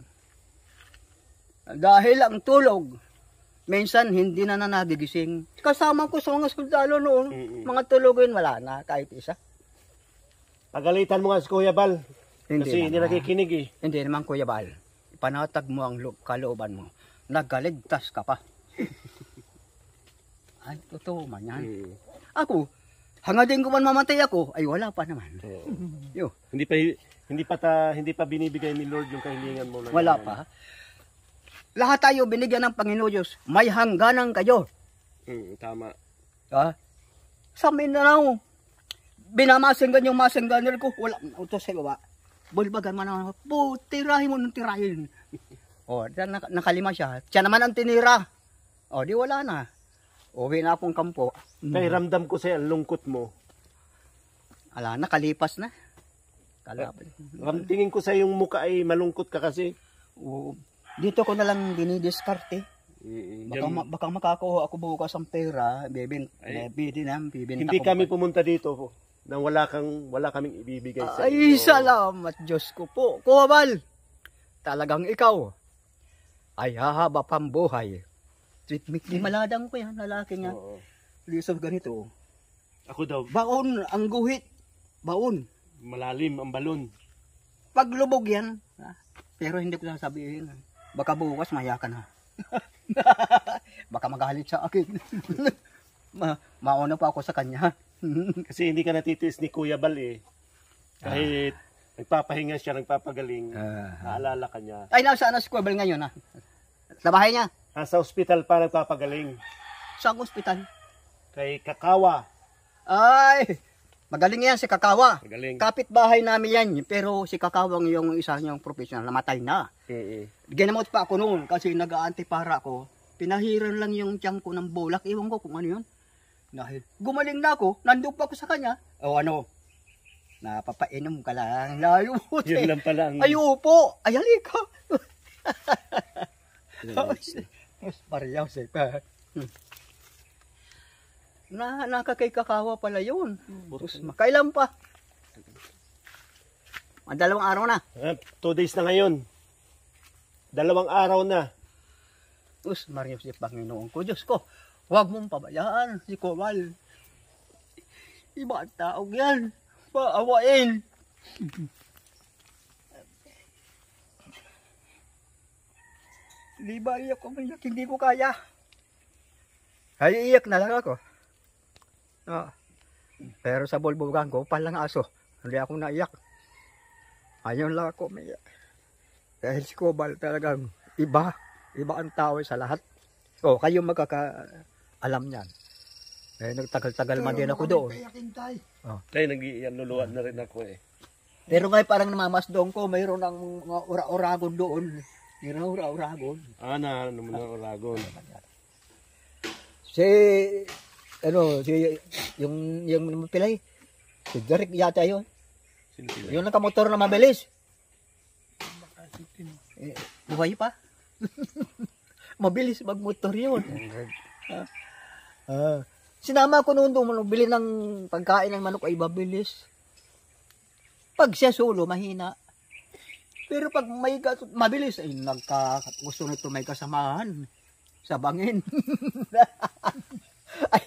Dahil ang tulog, minsan hindi na nagigising. Kasama ko sa mga sundalo noon, mga tulogin wala na kahit isa. Pagalitan mo nga si Kuya Bal. Kasi hindi naman. nakikinig eh. Hindi naman Kuya Bal. Ipanatag mo ang kalooban mo. Nagaligtas ka pa. Ay, totoo man yan. Ako, hangadin ko man mamatay ako, ay wala pa naman. Yo. Hindi pa binibigay ni Lord yung kahilingan mo. Wala pa. Lahat tayo binigyan ng Panginoon Diyos. May hangganan kayo. Tama. Sa Mindanao, binamasingan yung masingganil ko. Wala, ito sa baba. Bulbagan man naman. Tirahin mo ng tirahin. Nakalima siya. Siya naman ang tinira. Di wala na. Uwi na akong kampo. Kaya ramdam ko sa'yo ang lungkot mo. Ala na, kalipas na. Kalapan. Tingin ko sa yung mukha ay malungkot ka kasi. Oo. Dito ko na lang dinidiskarte. Baka makakuha ako bukas ang pera, bibenta Hindi ko. kami pumunta dito nang wala kaming ibibigay sa Ay, inyo. salamat Diyos ko po. Kuwabal, talagang ikaw ay hahaba pang buhay. Treatment ni maladang ko yan, lalaki nga. Oo. Lisov ganito. Ako daw, Baon ang guhit. Baon. malalim ang balon. Paglubog yan. Pero hindi ko sasabihin. Baka bukas maya ka na. Baka magalit sa akin. Mauna pa ako sa kanya. Kasi hindi ka natitiis ni Kuya Bal eh. Kahit nagpapahinga siya, nagpapagaling, naalala ka niya. Ay, nasaan na si Kuwabal ngayon ha? Sa bahay niya? Nasa ospital pa nagpapagaling. Sa ospital? Kay Kakawa. Ay, magaling yan si Kakawa. Magaling. Kapit-bahay namin yan. Pero si Kakawang yung isa niyang professional, namatay na. Ginamot pa ako noon kasi nag-aantipara ako. Pinahiran lang yung tiyang ko ng bulak. Iwan ko kung ano yun. Dahil gumaling na ako, nandun pa ako sa kanya. O ano, napapainom ka lang. Layo po. Yun lang pala ang... Ay, upo. Ay, halika. Maria Josepa. Nakakay Kakawa pala yun. Kailan pa? Ang 2 araw na. 2 days na ngayon. 2 araw na. Maria Josepa, Panginoon ko. Diyos ko, huwag mong pabayaan si Kuwabal. Iba ang taong yan. Paawain. Di ba iyak ko mayak? Hindi ko kaya. Ay, iyak na lang ako. Pero sa bulbugan ko, palang aso. Hindi ako naiyak. Ayun lang ako umiyak. Dahil si Kuwabal talagang iba. Iba ang tao sa lahat. Kayo magkakaalam niyan. Nagtagal-tagal man din ako doon. Tay, nag-ianuluan na rin ako eh. Pero ngayon parang namamasdong ko, mayroon ng mga ura-uragon doon. Mayroon ura-uragon. Na Oragon. Yung pilay. Si Derek yata yun. Sino sila? Yung nakamotor na mabilis. Buhay pa. Mabilis magmotor yun. Sinama ko noon doon, bili ng pagkain ng manok ay mabilis. Pag siya solo, mahina. Pero pag may mabilis, ay gusto nito may kasamahan. Sa bangin. Ay,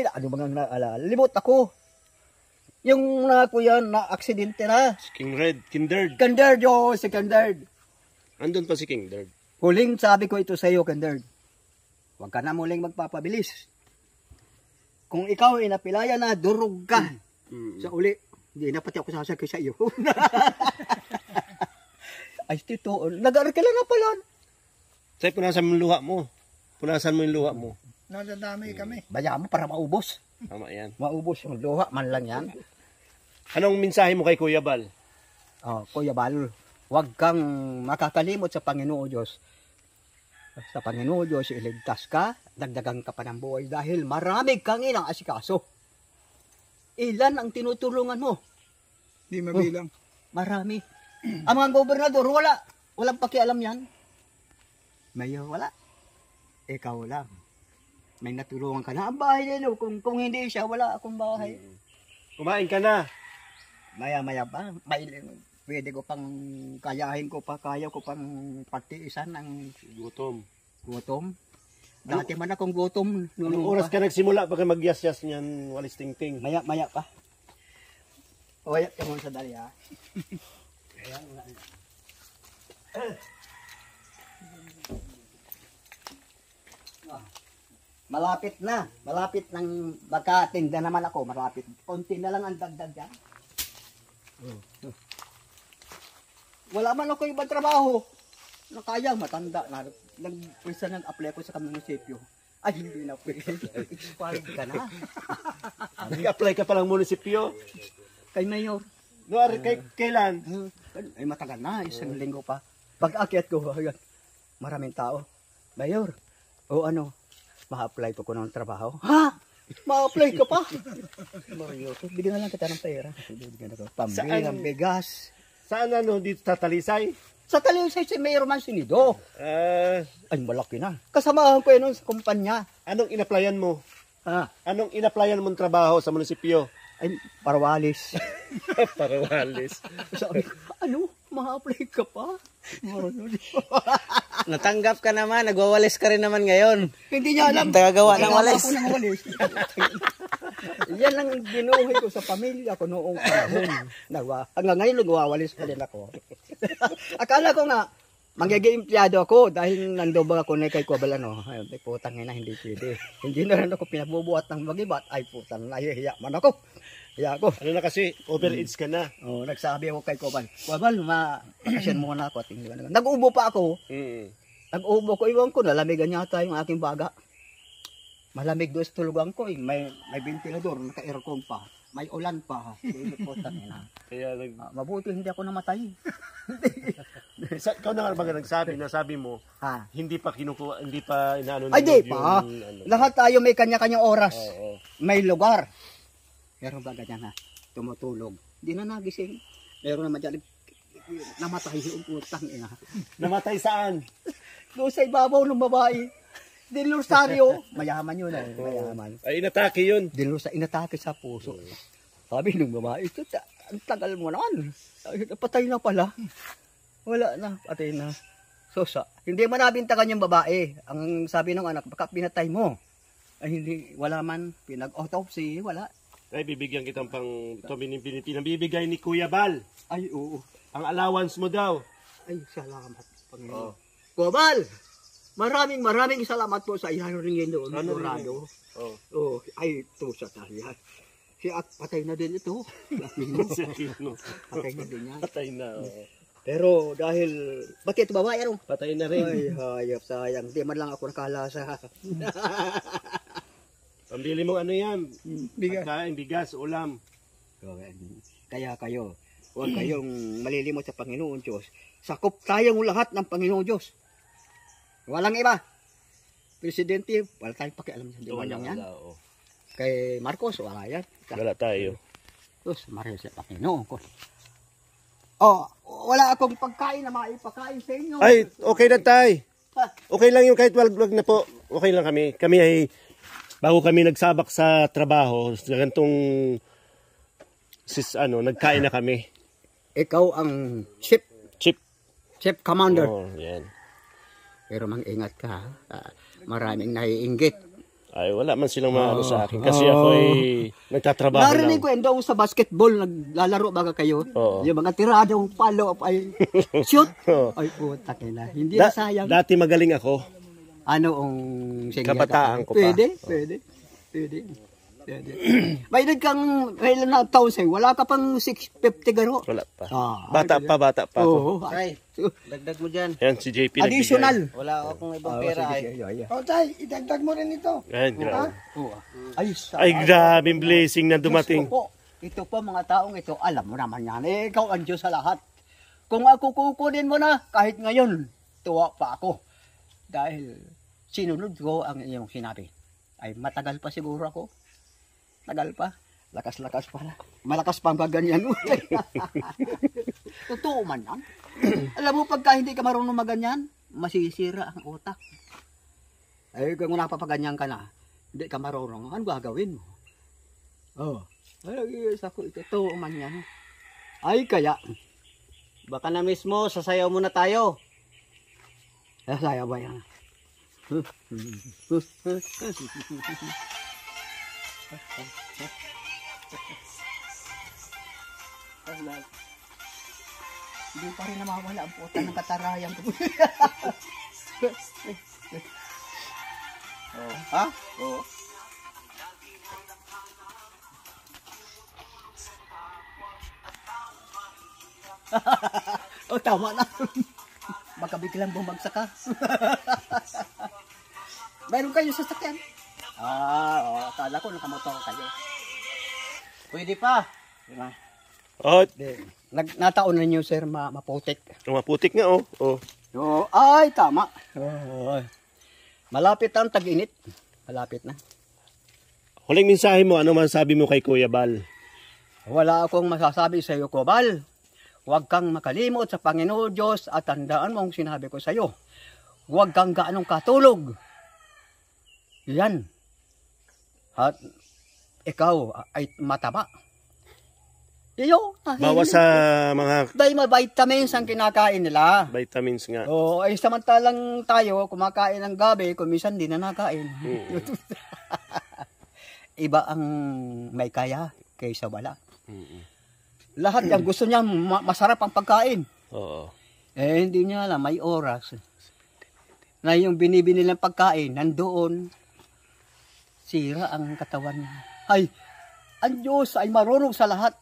ano bang naalala? Limot ako. Yung yan, na-aksidente na. Si King Red, Kinderd. Kinderd, si Kinderd. Andun pa si Kinderd. Huling sabi ko ito sa iyo, Kinderd. Huwag ka na muling magpapabilis. Kung ikaw ay napilaya na, durog ka. Sa uli, hindi na pati ako sasakay sa iyo. Ay, tito, nag-arkila na pala. Say, punasan mo yung luha mo. Punasan mo yung luha mo. Nadadami kami. Bayaan mo para maubos. Tama yan. Maubos yung luha, man lang yan. Anong mensahe mo kay Kuya Bal? Kuya Bal, huwag kang makakalimot sa Panginoon Diyos. Sa Panginoon Diyos, iligtas ka, dagdagan ka pa ng buhay dahil marami kang ilang asikaso. Ilan ang tinutulungan mo? Di mabilang. Marami. Ang mga gobernador, walang pakialam yan. Mayor, wala. Ikaw lang. May natulungan ka na. Ang bahay nilo, kung hindi siya, wala akong bahay. Kumain ka na. Maya-maya pa, pwede ko pang kaya ko pang pagtiisan ng gutom. Dati man akong gutom. Anong oras ka nagsimula pag mag-yas-yas niyan, walis ting-ting? Maya pa. Wait, come on sa dali ha. Malapit ng magkatinda naman ako, malapit. Konti na lang ang dagdag yan. Wala man ako ibang trabaho. Nakaya, matanda na. Nag-apply ko sa munisipyo. Ay, hindi na pwede. Expired ka na. Nag-apply ka pa lang munisipyo? Kay Mayor. No, kailan? Ay, matagal na. Isang linggo pa. Pag-akyat ko, maraming tao. Mayor, ma-apply ko ng trabaho. Ha? Ma-apply ka pa. Mario, bigyan na lang kita ng pera. Bigyan ako. Pambili ng bigas. Saan dito sa Talisay? Sa Talisay si Mayor Mansinido. Ay, malaki na. Kasamahan ko yun sa kumpanya. Anong inaplayan mo? Ah, Anong inaplayan mong trabaho sa munisipyo? ay, parawalis. Parawalis. Sabi ko, ano? Ma-apply ka pa? Natanggap ka naman, nagwawalis ka rin naman ngayon. Hindi niya alam. Tagagawa ng walis. Ako ng walis. Yan ang ginuhay ko sa pamilya ko noong panahon. Hanggang ngayon nagwawalis pa din ako. Akala ko nga, magiging empleyado ako dahil nandoba ako na kay Kuabalano. Ay, putang ina, hindi pwede. Hindi na rin ako pinabubuhat ng magibat. Ay, putang, nahihiya man ako. Hiya ako. Ano na kasi, overage ka na. Oh, nagsabi ako kay Kuabal, Kuabal, ma-action muna ako. Nag-ubo pa ako. Nag-ubo ko, iwan ko, nalamigan yata yung aking baga. Malamig doon sa tulugan ko. May ventilador, naka-aircon pa. May ulan pa. Kaya mabuti hindi ako namatay. Ikaw na nga ba nagsabi, nasabi mo, Ha? hindi pa kinukuha, hindi pa inaano Ay, di pa. Lahat tayo may kanya-kanyang oras. Oo. May lugar. Meron ba ganyan ha? Tumutulog. Di na nagising. Meron naman dyan, namatay yung utang ina. Namatay saan? Doon sa ibabaw ng babae. Dinlursario. Mayaman yun eh. Mayaman. Ay, inatake yun. Inatake sa puso. Sabi ng babae, ito, ang tagal mo naman. Patay na pala. Wala na, patay na. So, hindi man nabintagan yung babae. Ang sabi ng anak, baka pinatay mo. Ay, hindi, wala man. Pinag-autopsy, wala. Ay, bibigyan kitang pinabibigay ni Kuya Bal. Ay, oo. Ang allowance mo daw. Ay, salamat, Panginoon. Kuabal, maraming salamat po sa iyan rin doon. Ano Dorado. Oh. Oh, ay, ito sa talihan. Si at patay na din ito. Patay na din yan. Patay na. Oh. Pero dahil, bakit babae ano? Patay na rin. Ay, hayop, sayang. Di man lang ako nakalasa. Pambili mo ano yan? Bigas. Pagkain, bigas, ulam. Kaya kayo, huwag kayong malilimot sa Panginoon Diyos. Sakop tayong lahat ng Panginoon Diyos. Walang iba. Presidente, wala tayong pakialam sa demonyong yan. Kay Marcos, wala yan. Wala tayo. Diyos, Maria sa Panginoon ko. Oh, wala akong pagkain na maipakain sa inyo. Ay, okay na tay. Okay lang yung kahit wag na po. Okay lang kami. Kami ay, bago kami nagsabak sa trabaho, sa gantong nagkain na kami. Ikaw ang chief commander. Oh, yan. Pero mag-ingat ka. Maraming naiinggit. Ay, wala man silang maano sa akin. Kasi ako ay nagtatrabaho lang. Narinig ko doon sa basketball, naglalaro baga kayo. Oo. Yung mga tiradong follow-up ay shoot. Ay, puta kina. Hindi na sayang. Dati magaling ako. Ano ang kabataan ko pa. Pwede. May kang kailan na taon sa'yo? Wala ka pang 650 garo? Wala pa. Bata pa ako. Ay, dagdag mo dyan. Yan, si JP additional. Wala akong ibang pera ay. O tay, idagdag mo rin ito. Ayan, grabe. Ay, grabing blessing na dumating. Ito po mga taong ito, alam mo naman yan. Ikaw ang Diyos sa lahat. Kung ako kukunin mo na, kahit ngayon, tuwa pa ako. Dahil sinunod ko ang iyong sinabi. Ay matagal pa siguro ako. Tagal pa. Lakas-lakas pala. Malakas pa ang ganyan. Totoo man yan. Alam mo, pagka hindi ka marunong maganyan, masisira ang utak. Ay, kung napapaganyan ka na, hindi ka marunong, ano gagawin mo? Oh. Ay, ako, totoo man yan. Ay, kaya. Baka na mismo, sasayaw muna tayo. Sasayaw ba yan? Hindi pa rin namawala ang puta ng katarayan ko. Ha? Oo. Oh, tama na. Baka biglang bumagsak ka. Mayroon kayo sa sakyan? Akala ko nakamotor kayo. Pwede pa. Diba? Oh, Nataon na niyo, sir, maputik. maputik nga, oh. Ay, tama. Malapit ang tag-init. Malapit na. Huling mensahe mo, ano man sabi mo kay Kuya Bal? Wala akong masasabi sa iyo, Kubal. Huwag kang makalimot sa Panginoon Diyos at tandaan mo ang sinabi ko sa iyo. Huwag kang gaanong katulog. Yan. At ikaw ay mataba. Iyo. Bawas sa mga Dahil may vitamins ang kinakain nila. vitamins nga. Oo, ay samantalang tayo, kumakain ng gabi, kung minsan di na nakain. Iba ang may kaya kaysa wala. Lahat yan, gusto niya masarap ang pagkain. Oo. Eh, hindi niya alam, may oras. Na yung binibili ng pagkain, nandoon, sira ang katawan niya. Ay, ang Diyos ay marunong sa lahat.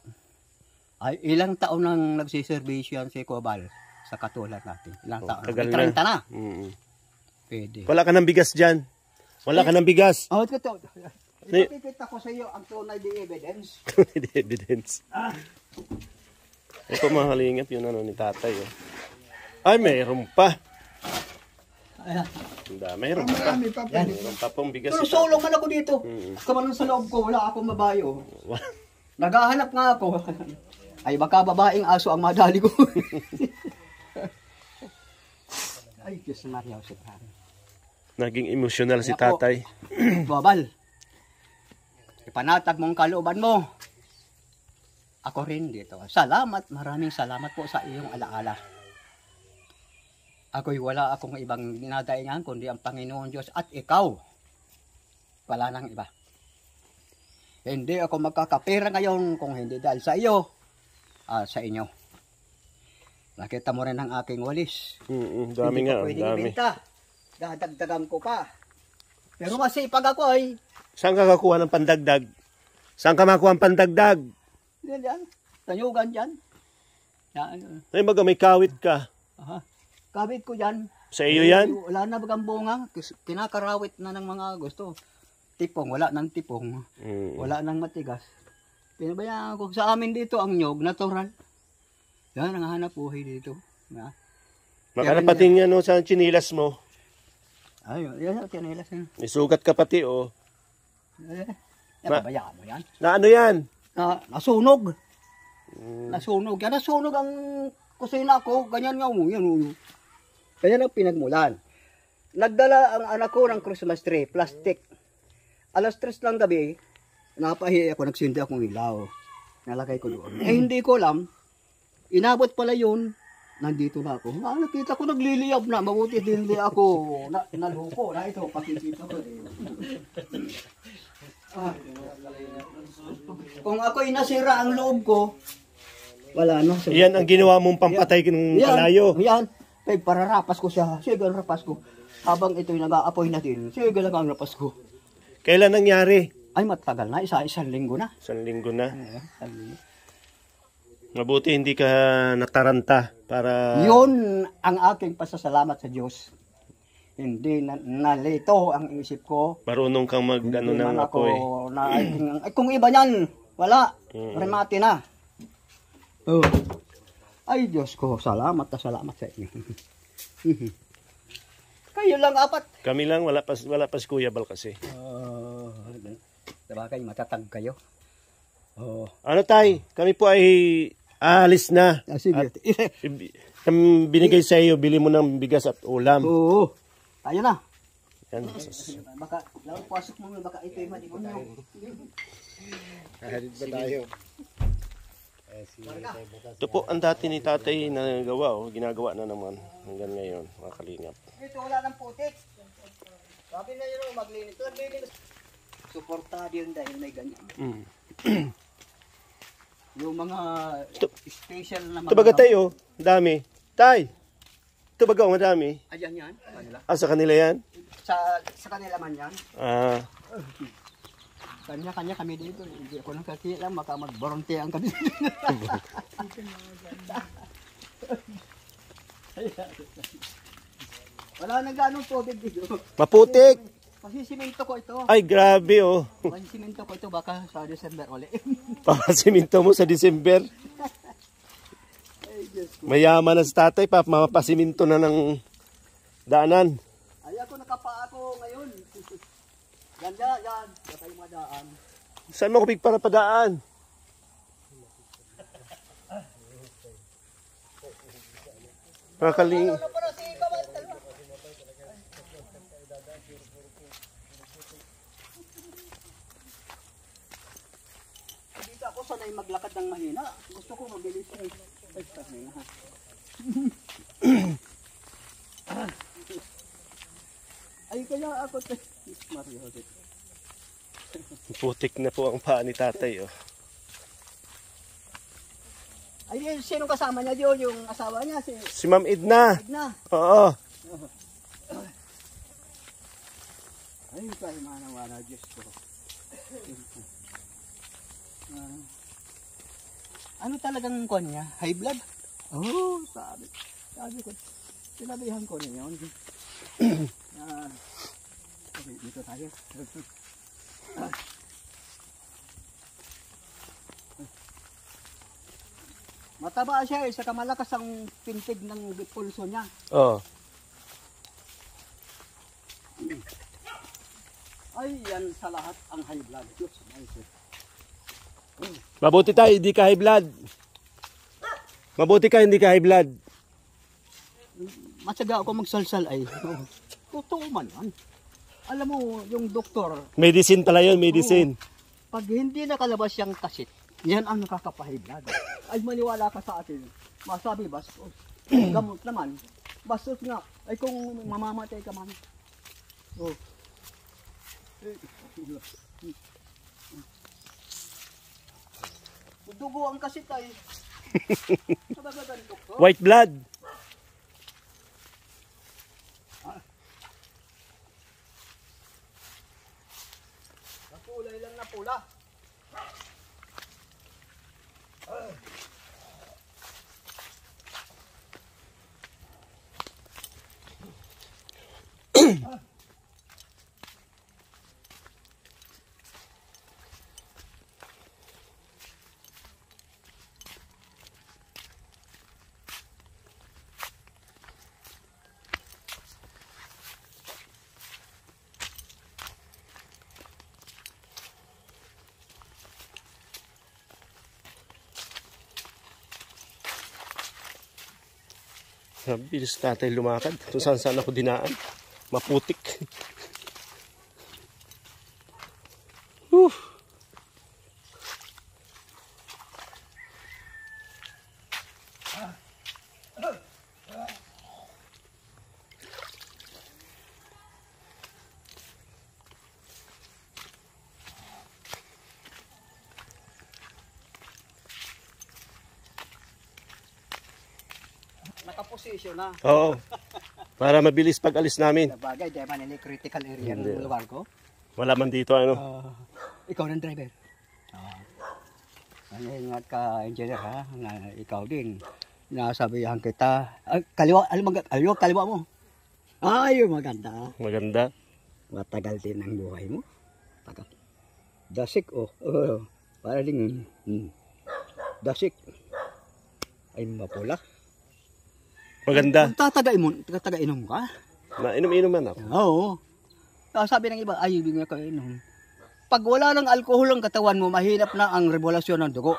Ay, ilang taon nang nagsiservisyo yan si Kubal sa katulad natin. Ilang taon? Tagal 30 na. Pwede. Wala ka ng bigas dyan. Wala ka ng bigas. Oh, ito. Ipapipita ko sa iyo ang tunay di evidence. Tunay di evidence. Ito mga kalingap, yun ano ni tatay. Oh. Ay, mayroon pa. Ayan. Mayroon pa. Marami pa po. Mayroon pa pong bigas. Pero solo man ako dito. Kaman sa loob ko, wala akong mabayo. Naghahanap nga ako. Ay, baka babaeng aso ang madali ko. Ay, Diyos Maria, Jose. Naging emosyonal si tatay. Babal. Ipanatag mong kalooban mo. Ako rin dito. Salamat, maraming salamat po sa iyong alaala. Ako'y wala akong ibang dinadaingan kundi ang Panginoon Diyos at ikaw. Wala nang iba. Hindi ako magkakapera ngayon kung hindi dahil sa iyo. Sa inyo. Nakita mo rin ang aking walis. Dami hindi nga. ko pwedeng Dami. ibenta. Dadagdagan ko pa. Pero kasi pag ako ay Saan ka kakuha ng pandagdag? Saan ka makuha ng pandagdag? yan, tanyugan dyan. Yan. Ay, baga may kawit ka. Aha. Kabit ko yan. Sa iyo yan? Wala na bagang bunga. Kinakarawit na ng mga gusto. Tipong, wala nang tipong. Wala nang matigas. Pinabayaan ko. Sa amin dito ang nyog, natural. Yan, ang hanap buhay dito. Makana pati nga no, sa chinilas mo. Ayun, yan, tinilas yan. May sugat ka pati, oh. Pabayaan mo yan. Na ano yan? Nasunog. Nasunog. Yan, nasunog ang kusina ko. Ganyan nga, yan. Kaya na pinagmulan. Nagdala ang anak ko ng Christmas tree, plastic. Alas 3 lang gabi, napahiya ako, nagsindi akong ilaw. Nalagay ko doon. Hindi ko alam, inabot pala yun, nandito na ako. Nakita ko nagliliyab na, mabuti din ako nalupo na ito, pakikita ko. Kung ako'y nasira ang loob ko, wala no. Yan ang ginawa mong pampatay ng kalayo. Yan. Ay, pararapas ko siya. Sige, rapas ko. Habang ito'y nag-aapoy na din, sige lang ang rapas ko. Kailan nangyari? Ay, matagal na. Isang linggo na. Isang linggo na. Mabuti hindi ka nataranta para... Yun ang aking pasasalamat sa Diyos. Hindi nalito ang isip ko. Marunong kang mag-ano ng apoy. Kung iba yan, wala. Remate na. Oh. Ay, Diyos ko, salamat na salamat sa inyo. Kayo lang apat. Kami lang, wala pa si Kuya Bal kasi. Diba kayo, matatag kayo. Ano tay, kami po ay aalis na. Sige. Binigay sa iyo, bili mo ng bigas at ulam. Oo. Tayo na. Yan. Baka, pasok mo, baka ito'y madimonyo. Harid ba tayo? Ito po ang dati ni tatay na nagawa, ginagawa na naman hanggang ngayon, mga kalingap. Ito wala ng putik. Sabi na yun, maglinis. Suportado yun dahil may ganyan. Yung mga special na mga... Ito baga tayo, dami. Tay! Ito baga madami. Ayan yan. Kanila. Sa kanila yan? Sa kanila man yan. Kanya-kanya kami dito. Hindi ako nang kakila, maka mag-boronte ang kami. Wala nang ganong tubig dito. Maputik! Kasi simento ko ito. Ay, grabe oh. Kasi simento ko ito baka sa December ulit. Papasiminto mo sa December. Mayaman na sa tatay, mapasiminto na ng daanan. Ay, ako nakapaa ko ngayon. Yan, yan, yan. Yan tayo madaan. Saan mo ko para padaan? Nakakaling. Dito ako sanay maglakad ng mahina. Gusto ko mabilis yung mahina. Ay, kaya ako Mario. Putik na po ang paa ni tatay. Oh. Ay, sino kasama niya yun? Yung asawa niya, Si Ma'am Edna. Edna. Oo. Ay, kaya mana-mana, Diyos ko. Ano talagang kon niya? High blood? Oh, sabi ko. Sinabihan ko niya yun. Okay, dito tayo. Mataba siya saka malakas ang pintig ng pulso niya. Oo. Ay, yan sa lahat ang high blood. Diyos, Mabuti tayo, hindi ka high blood. Mabuti ka, hindi ka high blood. Matsaga ako magsalsal ay. Totoo man yan. Alam mo, yung doktor, Medicine pala yun, medicine. pag hindi nakalabas yung kasit, yan ang nakaka-high blood. Ay, maniwala ka sa atin. Masabi, bastos. Gamot naman. Bastos nga. Ay, kung mamamatay ka man. Oh. Dugo ang kasit ay. Sabagan, doktor. White blood. Kulay lang na pula. Bilis tatay lumakad. Kung saan ako dinaan. Maputik. Nakaposisyon na. Oo. Para mabilis pag alis namin. Sabagay, di man ini critical area Hindi. ng lugar ko. Wala man dito ano. Ikaw ng driver. Ingat ka, engineer ha. Ikaw din. Nasabihan kita. Kaliwa mo. Ay, maganda. Maganda. Matagal din ang buhay mo. Tagal. Dasik, para din. Dasik. Ay, mapula. Maganda. Kung tatagainom ka? Nainom-inom man ako. Oo. Sabi ng iba, ay, hindi nga kayo inom. Pag wala ng alkohol ang katawan mo, mahirap na ang regulasyon ng dugo.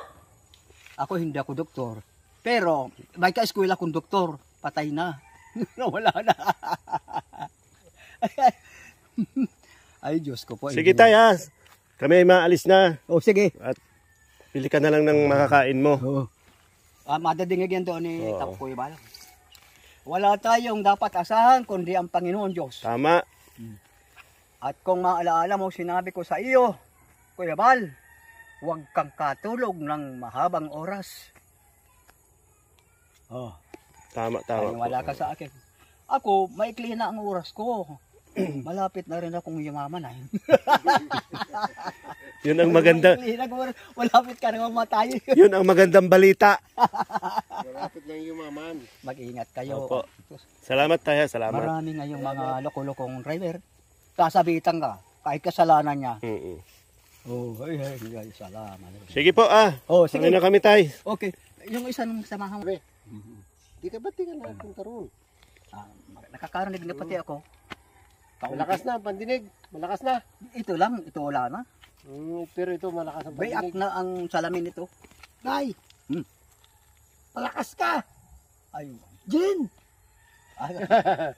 Ako hindi ako doktor. Pero, may ka-eskwela akong doktor. Patay na. Wala na. Ay, Diyos ko po. Sige tayo ha. Kami ay maalis na. Oh, sige. At pili ka na lang ng makakain mo. Oo. Madadingig yan doon ni Oo. Tapo Kuya Bal. Wala tayong dapat asahan kundi ang Panginoon Diyos. Tama. At kung maalaala mo, sinabi ko sa iyo, Kuya Bal, huwag kang katulog ng mahabang oras. Oh, Tama. wala ka sa akin. Ako, maikli na ang oras ko. Malapit na rin akong yumaman ay. Yun ang maganda. Maikli na ang oras, malapit ka na mamatay. Yun ang magandang balita. Malapit lang yumaman. Mag-ingat kayo. Opo. Salamat tayo. Salamat. Marami ngayong mga loko-lokong driver. Sasabitan ka, kahit kasalanan niya. Ay, salamat. Sige po Oh, sige. Sige na kami tayo. Okay, yung isang samahan mo. Di ka ba tingnan natin karoon? Nakakarinig na pati ako. Malakas na ang pandinig. Malakas na. Ito lang, ito wala na. Pero ito malakas ang Bayak pandinig. na ang salamin nito. Nay, palakas ka! Ay, Jin!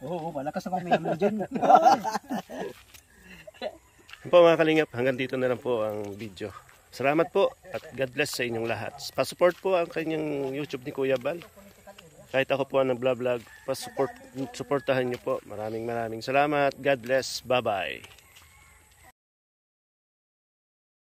oo, malakas ang kami naman dyan. Yan po mga kalingap, hanggang dito na lang po ang video. Salamat po at God bless sa inyong lahat. Pasupport po ang kanyang YouTube ni Kuya Bal. Kahit ako po ang nag-vlog, supportahan niyo po. Maraming salamat. God bless. Bye-bye.